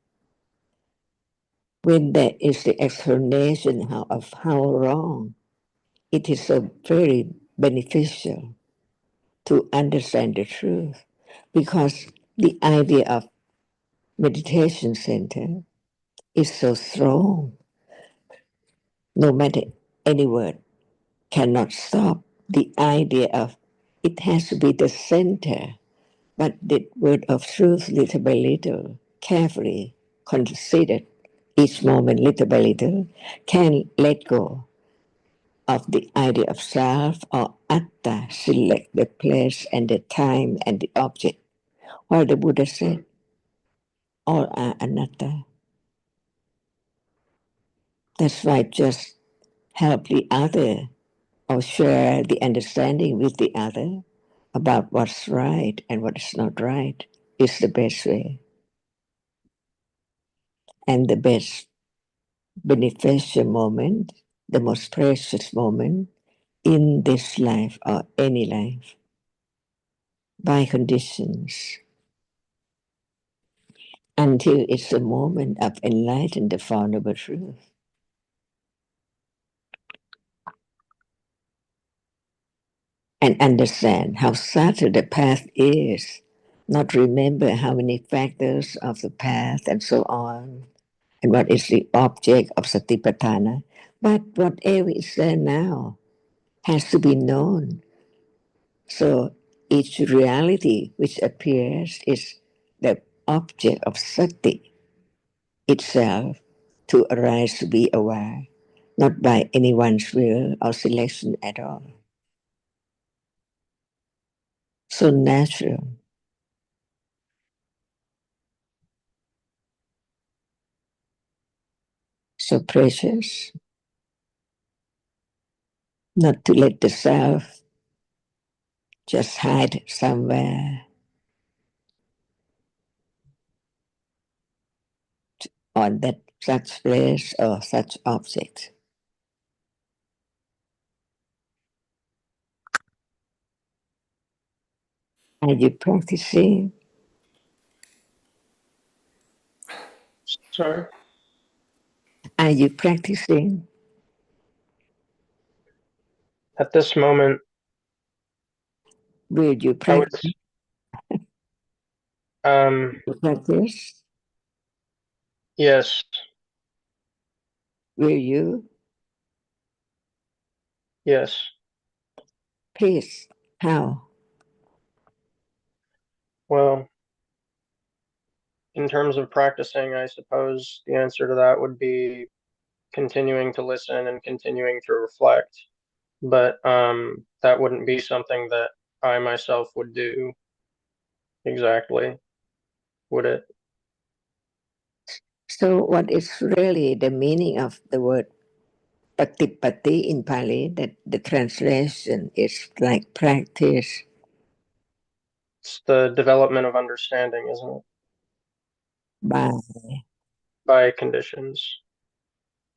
when there is the explanation of how wrong, it is so very beneficial to understand the truth, because the idea of meditation center is so strong. No matter any word cannot stop the idea of it has to be the center, but the word of truth, little by little, carefully considered each moment, little by little, can let go of the idea of self or atta, select the place and the time and the object. While the Buddha said, all are anatta. That's why just help the other or share the understanding with the other about what's right and what is not right is the best way. And the best beneficial moment, the most precious moment in this life or any life, by conditions, until it's the moment of enlightened the foundable truth. And understand how subtle the path is, not remember how many factors of the path and so on, and what is the object of Satipatthana, but whatever is there now has to be known. So each reality which appears is the object of sati itself, to arise to be aware, not by anyone's will or selection at all. So natural. So precious, not to let the self just hide somewhere on that such place or such object. Are you practicing? Sorry. Are you practicing? At this moment, Will you I would, practice? Practice? yes, Will you? yes. Please. How? Well, in terms of practicing, I suppose the answer to that would be continuing to listen and continuing to reflect. But that wouldn't be something that I myself would do exactly, would it? So what is really the meaning of the word patipati in Pali? That the translation is like practice It's the development of understanding, isn't it? by, By conditions.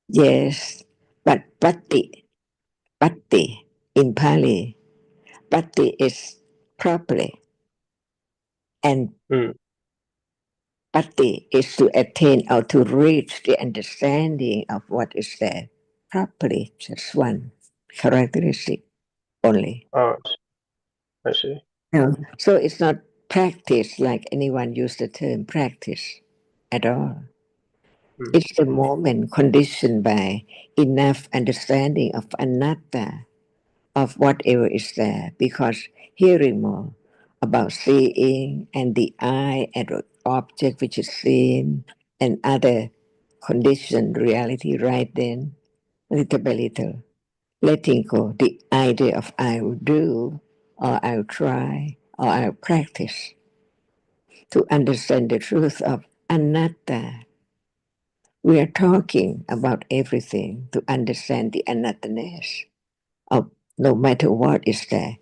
yes, but pati in Pali, pati is properly, and Hmm. pati is to attain or to reach the understanding of what is there properly. Just one characteristic only. Oh, I see. No. So it's not practice like anyone used the term practice at all. Hmm. It's the moment conditioned by enough understanding of anatta, of whatever is there, because hearing more about seeing and the eye and the object which is seen and other conditioned reality right then, little by little, letting go the idea of I will do or I'll try or I'll practice to understand the truth of anatta. We are talking about everything to understand the anatta-ness of no matter what is there,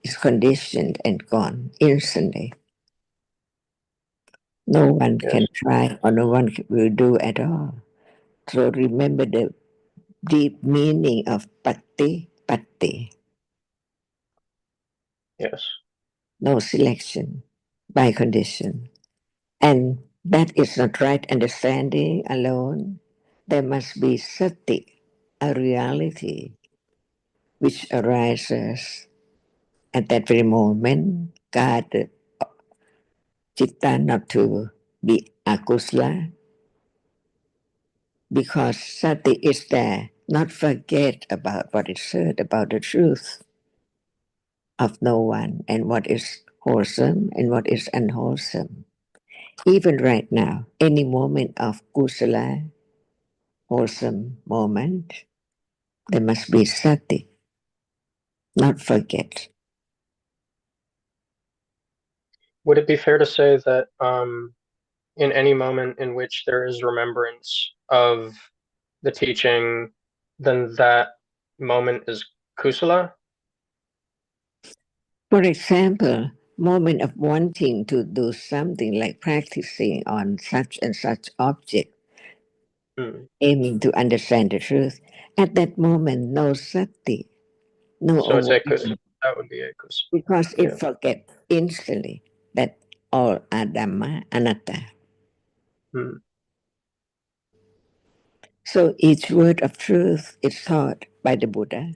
is conditioned and gone instantly. No one Yes. can try or no one will do at all. So remember the deep meaning of pati, Yes. no selection by condition. And that is not right understanding alone. There must be sati, a reality which arises at that very moment. God, chitta not to be akusla, because sati is there. Not forget about what is heard, about the truth of no one and what is wholesome and what is unwholesome. Even right now, any moment of kusala, wholesome moment, there must be sati, not forget. Would it be fair to say that in any moment in which there is remembrance of the teaching, then that moment is kusala? For example, moment of wanting to do something like practicing on such and such object, aiming to understand the truth. At that moment, no sati, no So it's a awareness, kusala. That would be a kusala. because it Yeah. forget instantly that all are Dhamma, anatta. So each word of truth is taught by the Buddha,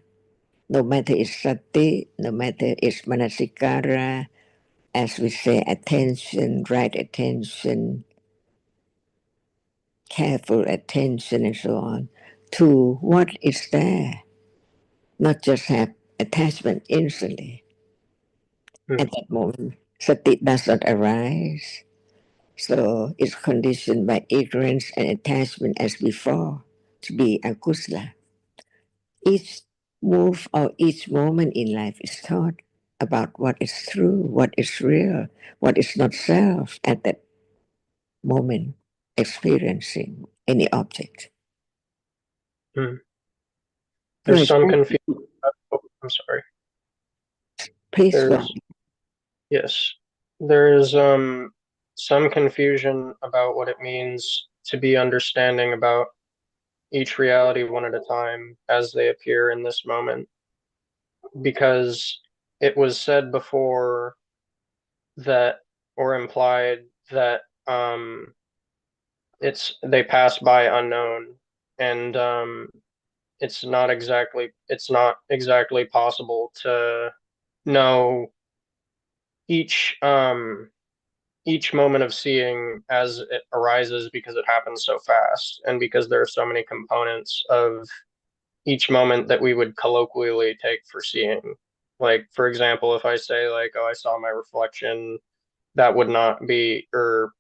no matter it's sati, no matter it's manasikara, as we say, attention, right attention, careful attention, and so on, to what is there, not just have attachment instantly. At that moment, sati does not arise, so it's conditioned by ignorance and attachment as before to be akusala. Each move or each moment in life is taught about what is true, what is real, what is not self at that moment, experiencing any object. For There's some example, confusion. I'm sorry. please go. Yes, there's some confusion about what it means to be understanding about each reality one at a time as they appear in this moment, because it was said before that, or implied that they pass by unknown, and it's not exactly possible to know each moment of seeing as it arises, because it happens so fast, and because there are so many components of each moment that we would colloquially take for seeing. Like, for example, if I say, like, oh, I saw my reflection, that would not be, or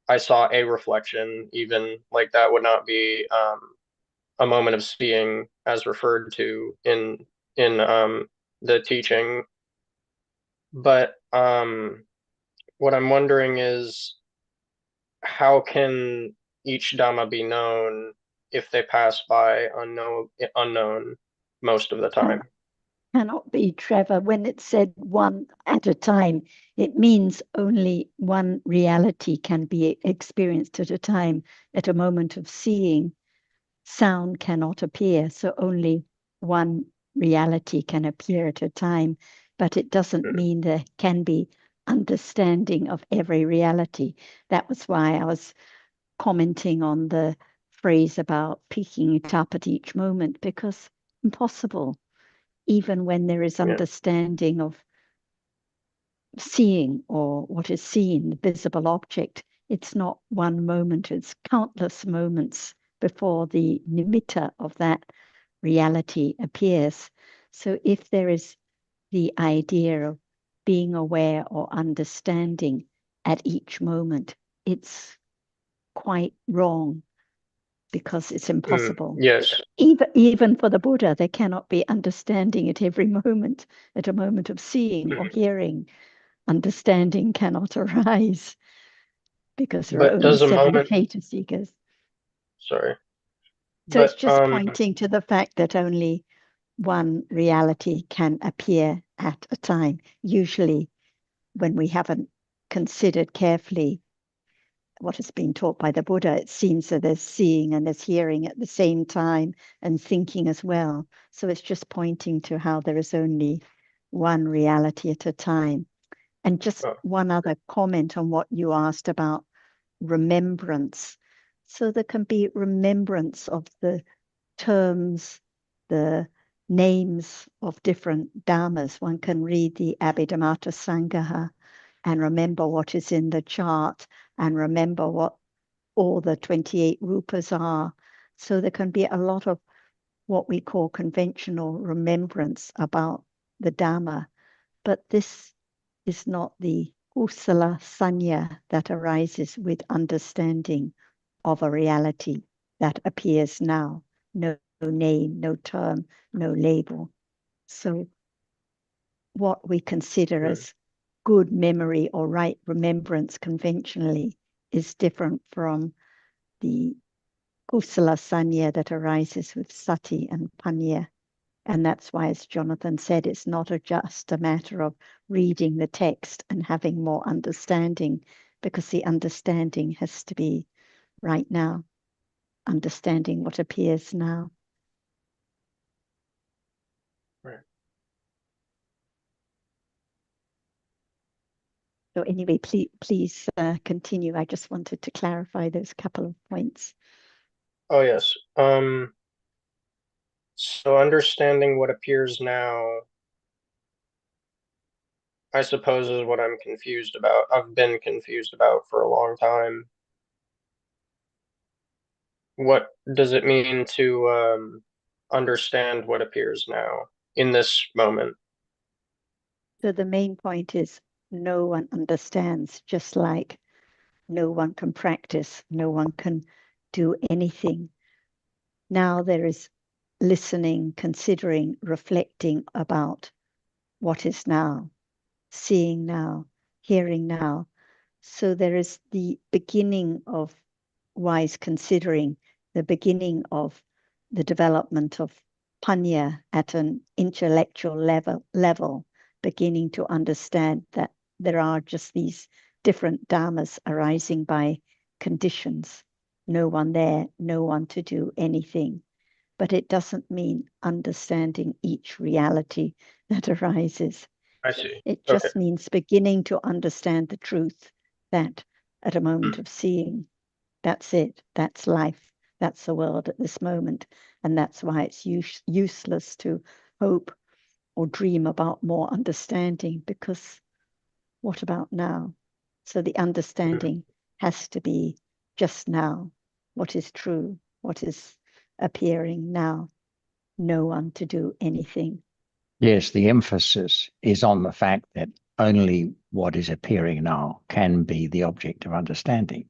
I saw a reflection, even, like, that would not be a moment of seeing as referred to in the teaching. But what I'm wondering is, how can each Dhamma be known if they pass by unknown most of the time? Cannot be, Trevor. When it said one at a time, it means only one reality can be experienced at a time. At a moment of seeing, sound cannot appear, so only one reality can appear at a time. But it doesn't mean there can be understanding of every reality. That was why I was commenting on the phrase about picking it up at each moment, because impossible. Even when there is understanding of seeing or what is seen, the visible object, it's not one moment, it's countless moments before the nimitta of that reality appears. So if there is the idea of being aware or understanding at each moment, it's quite wrong, because it's impossible. Yes. Even for the Buddha, there cannot be understanding at every moment. At a moment of seeing or hearing, understanding cannot arise, because there are But only does a seven moment, theta seekers. sorry, So it's but just pointing to the fact that only one reality can appear at a time. Usually, when we haven't considered carefully what has been taught by the Buddha, it seems that there's seeing and there's hearing at the same time, and thinking as well. So it's just pointing to how there is only one reality at a time. And just one other comment on what you asked about remembrance. So there can be remembrance of the terms, the names of different dhammas. One can read the Abhidhamma Sangaha and remember what is in the chart, and remember what all the 28 rupas are. So there can be a lot of what we call conventional remembrance about the Dhamma, but this is not the kusala sanya that arises with understanding of a reality that appears now. No name, no term, no label. So what we consider as good memory or right remembrance conventionally is different from the kusala sanya that arises with sati and panya. And that's why, as Jonathan said, it's not just a matter of reading the text and having more understanding, because the understanding has to be right now, understanding what appears now. Right. So anyway, please continue. I just wanted to clarify those couple of points. Oh, yes. So understanding what appears now, I suppose, is what I'm confused about. I've been confused about for a long time. What does it mean to understand what appears now in this moment? So the main point is no one understands, just like no one can practice, no one can do anything. Now there is listening, considering, reflecting about what is now, seeing now, hearing now. So there is the beginning of wise considering, the beginning of the development of panya at an intellectual level, beginning to understand that there are just these different dhammas arising by conditions. No one there, no one to do anything. But it doesn't mean understanding each reality that arises. I see. It Okay. just means beginning to understand the truth that at a moment of seeing, that's it, that's life, that's the world at this moment. And that's why it's useless to hope or dream about more understanding, because what about now? So the understanding has to be just now, what is true, what is appearing now. No one to do anything. Yes, the emphasis is on the fact that only what is appearing now can be the object of understanding.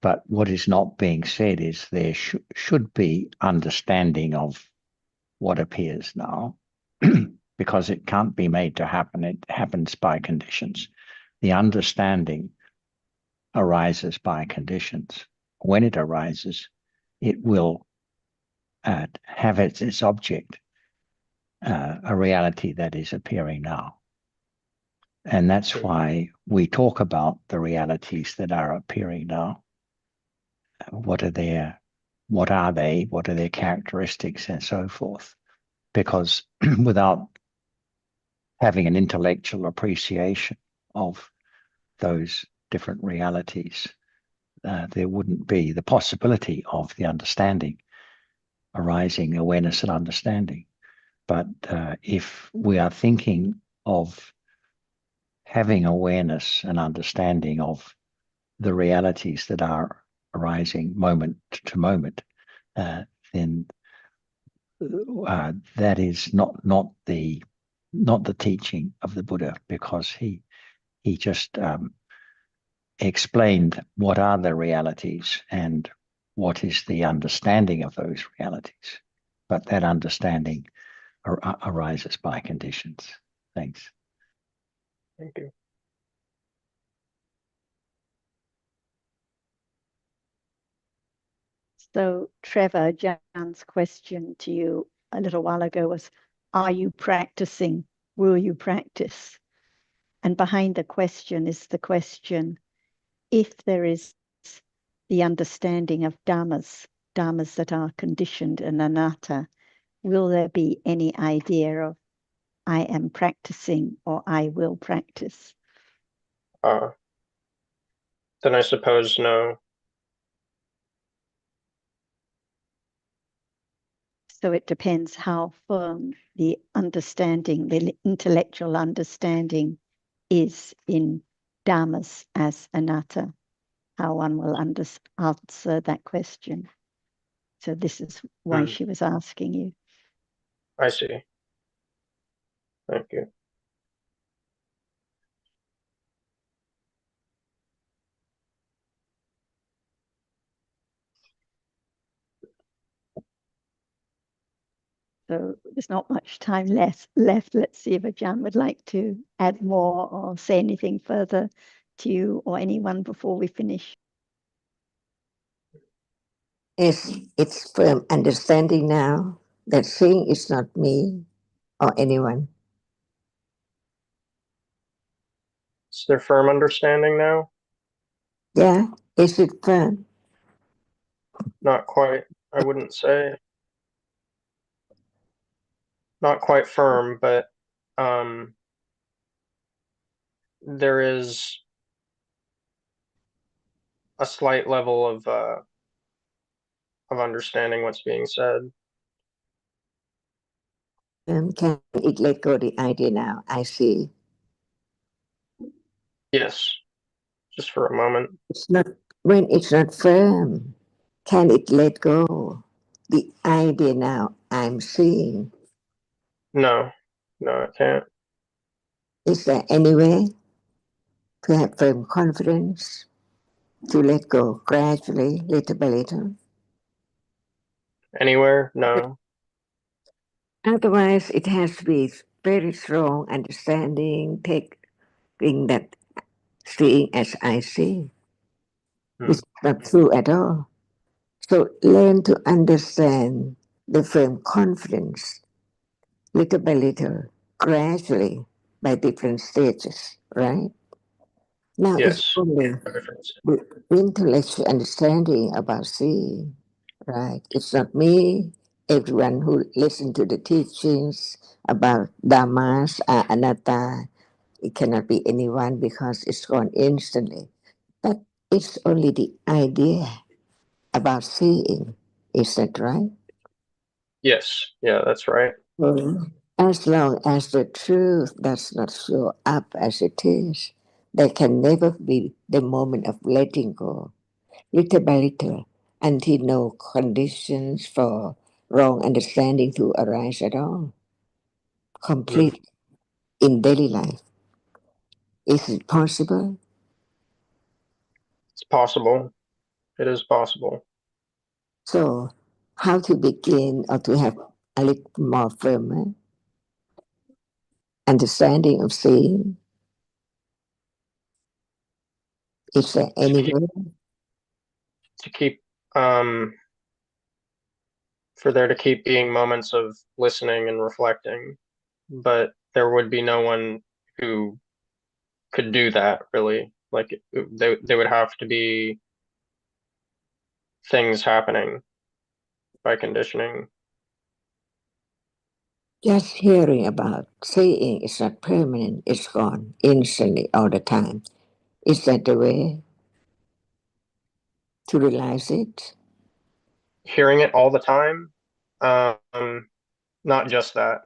But what is not being said is there should be understanding of what appears now, because it can't be made to happen. It happens by conditions. The understanding arises by conditions. When it arises, it will have its object a reality that is appearing now. And that's why we talk about the realities that are appearing now. What are they? What are their characteristics and so forth? Because without having an intellectual appreciation of those different realities, there wouldn't be the possibility of the understanding arising, awareness and understanding. But if we are thinking of having awareness and understanding of the realities that are arising moment to moment, then that is not the teaching of the Buddha, because he just explained what are the realities and what is the understanding of those realities. But that understanding arises by conditions. Thanks. Thank you. So, Trevor, Jan's question to you a little while ago was, are you practicing? Will you practice? And behind the question is the question, if there is the understanding of dhammas that are conditioned and anatta, will there be any idea of I am practicing or I will practice? Then I suppose no. So it depends how firm the understanding, the intellectual understanding is in dhammas as anatta, how one will answer that question. So this is why she was asking you. I see. Thank you. So there's not much time left. Let's see if Ajahn would like to add more or say anything further to you or anyone before we finish. It's firm understanding now that seeing is not me or anyone. Is there firm understanding now? Yeah, is it firm? Not quite, I wouldn't say. Not quite firm, but there is a slight level of understanding what's being said. Can it let go the idea now? I see. Yes, just for a moment. It's not when it's not firm. Can it let go the idea now? I'm seeing. No, it can't. Is there any way to have firm confidence to let go gradually, little by little? Anywhere? No. Otherwise, it has to be very strong understanding, taking that seeing as I see, which is not true at all. So learn to understand the firm confidence, little by little, gradually, by different stages, right? Now it's Yes. only the intellectual understanding about seeing, right? It's not me, everyone who listen to the teachings about dhammas are anatta. It cannot be anyone because it's gone instantly. But it's only the idea about seeing. Is that right? Yes, yeah, that's right. As long as the truth does not show up as it is, there can never be the moment of letting go, little by little, until no conditions for wrong understanding to arise at all. Complete in daily life. Is it possible? It's possible. It is possible. So, how to begin or to have a little more firmer understanding of seeing? Is there any way? To keep for there to keep being moments of listening and reflecting, but there would be no one who could do that really. Like they would have to be things happening by conditioning. Just hearing about seeing is not permanent, it's gone instantly all the time. Is that the way to realize it? Hearing it all the time, not just that.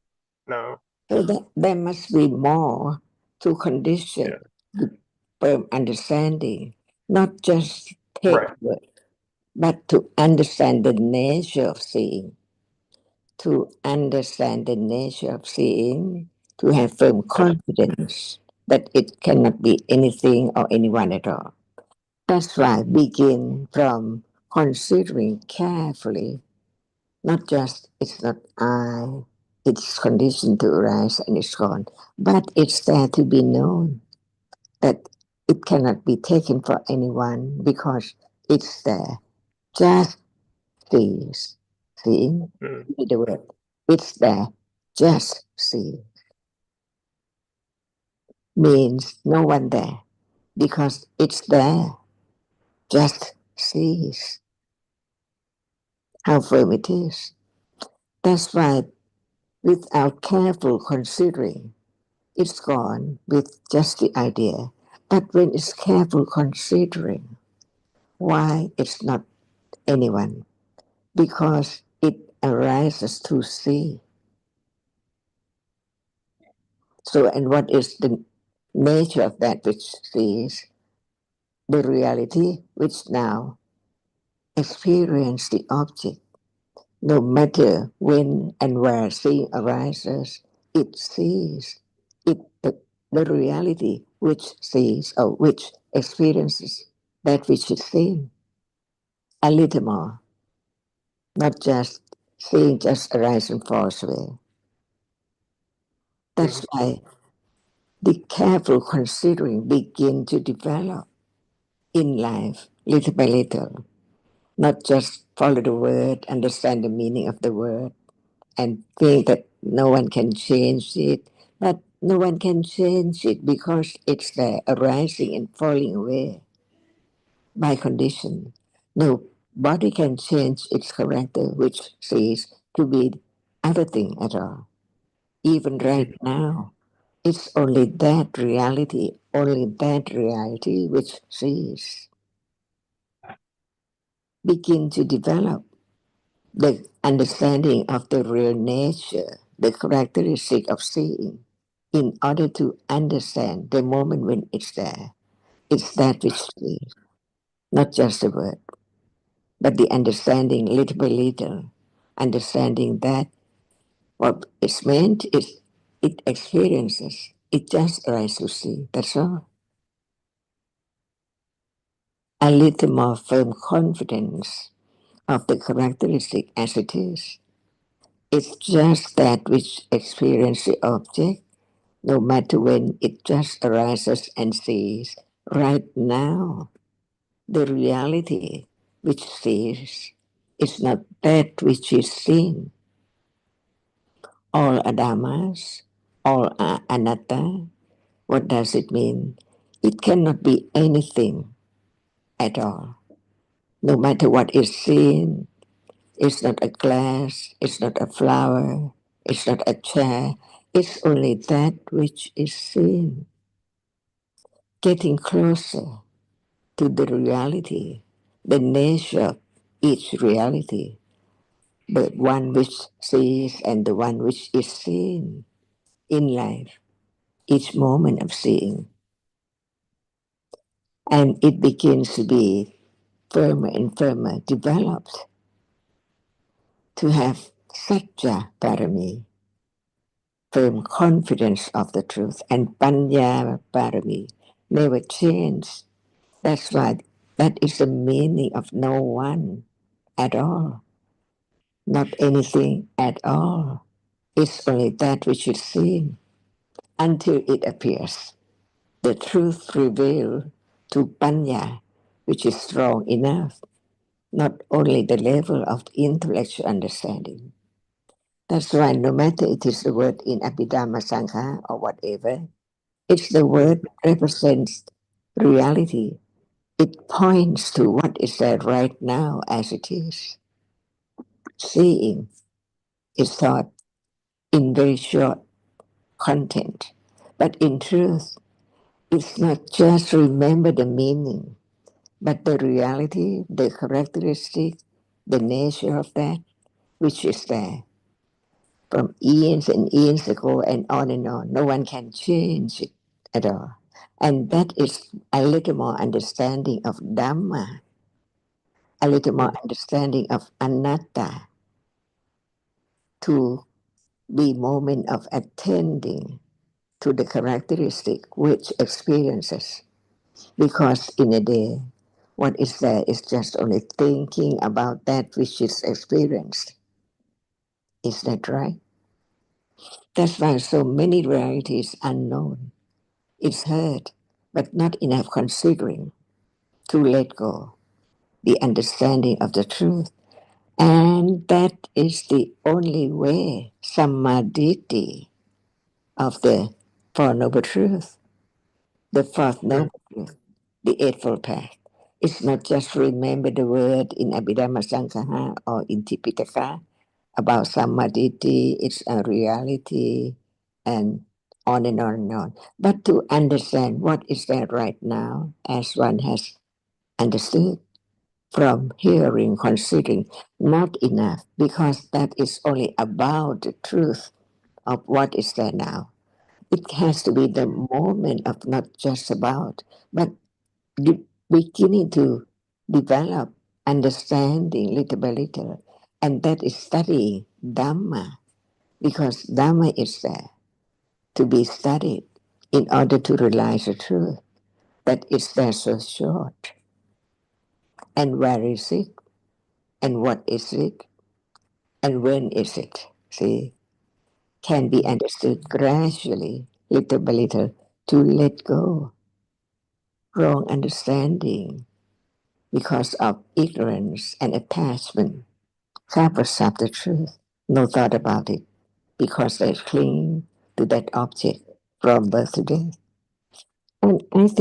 No. So that there must be more to condition the firm understanding, not just take Right. it, but to understand the nature of seeing. To understand the nature of seeing, to have firm confidence that it cannot be anything or anyone at all. That's why begin from considering carefully, not just it's not I, it's conditioned to arise and it's gone, but it's there to be known that it cannot be taken for anyone because it's there. Just sees, seeing, the word. It's there, just see. Means no one there because it's there, just sees. How firm it is. That's why, without careful considering, it's gone with just the idea. But when it's careful considering, why it's not anyone? Because it arises to see. So, and what is the nature of that which sees? The reality which now experience the object. No matter when and where seeing arises, it sees it the reality which sees or which experiences that which is seen. A little more, not just seeing just arise and falls away. That's why the careful considering begin to develop in life little by little, not just follow the word, understand the meaning of the word, and think that no one can change it. But no one can change it because it's there arising and falling away by condition. No body can change its character, which says to be other thing at all. Even right now, it's only that reality which sees begin to develop the understanding of the real nature, the characteristic of seeing, in order to understand the moment when it's there. It's that which sees, not just the word, but the understanding little by little, understanding that what is meant is it experiences, it just arises to see, that's all. A little more firm confidence of the characteristic as it is. It's just that which experience the object, no matter when it just arises and sees right now. The reality which sees is not that which is seen. All adhamas, all are anatta. What does it mean? It cannot be anything at all. No matter what is seen, It's not a glass, it's not a flower, it's not a chair, it's only that which is seen. Getting closer to the reality, the nature of each reality, the one which sees and the one which is seen in life, each moment of seeing. And it begins to be firmer and firmer developed to have Satya Parami, firm confidence of the truth, and Panya Parami, never change. That's why that is the meaning of no one at all, not anything at all. It's only that which is seen until it appears. The truth revealed to Panya, which is strong enough, not only the level of intellectual understanding. That's why no matter it is the word in Abhidhamma Sangha or whatever, it's the word represents reality. It points to what is there right now as it is. Seeing is thought in very short content, but in truth, it's not just remember the meaning, but the reality, the characteristic, the nature of that which is there from eons and eons ago and on and on. No one can change it at all. And that is a little more understanding of Dhamma, a little more understanding of Anatta, to be moment of attending to the characteristic which experiences. Because in a day, what is there is just only thinking about that which is experienced. Is that right? That's why so many realities unknown. It's heard, but not enough considering to let go the understanding of the truth. And that is the only way, samadhi, of the Four Noble Truth, the Fourth Noble Truth, the Eightfold Path. It's not just remember the word in Abhidhamma Sangha or in Tipitaka about samadhi, it's a reality, and on and on and on. But to understand what is there right now, as one has understood from hearing, considering, not enough, because that is only about the truth of what is there now. It has to be the moment of not just about, but beginning to develop understanding little by little. And that is studying Dhamma, because Dhamma is there to be studied in order to realize the truth that is there so short. And where is it? And what is it? And when is it? See, can be understood gradually, little by little, to let go wrong understanding because of ignorance and attachment. Covers up the truth, no thought about it, because they cling to that object from birth to death. And I think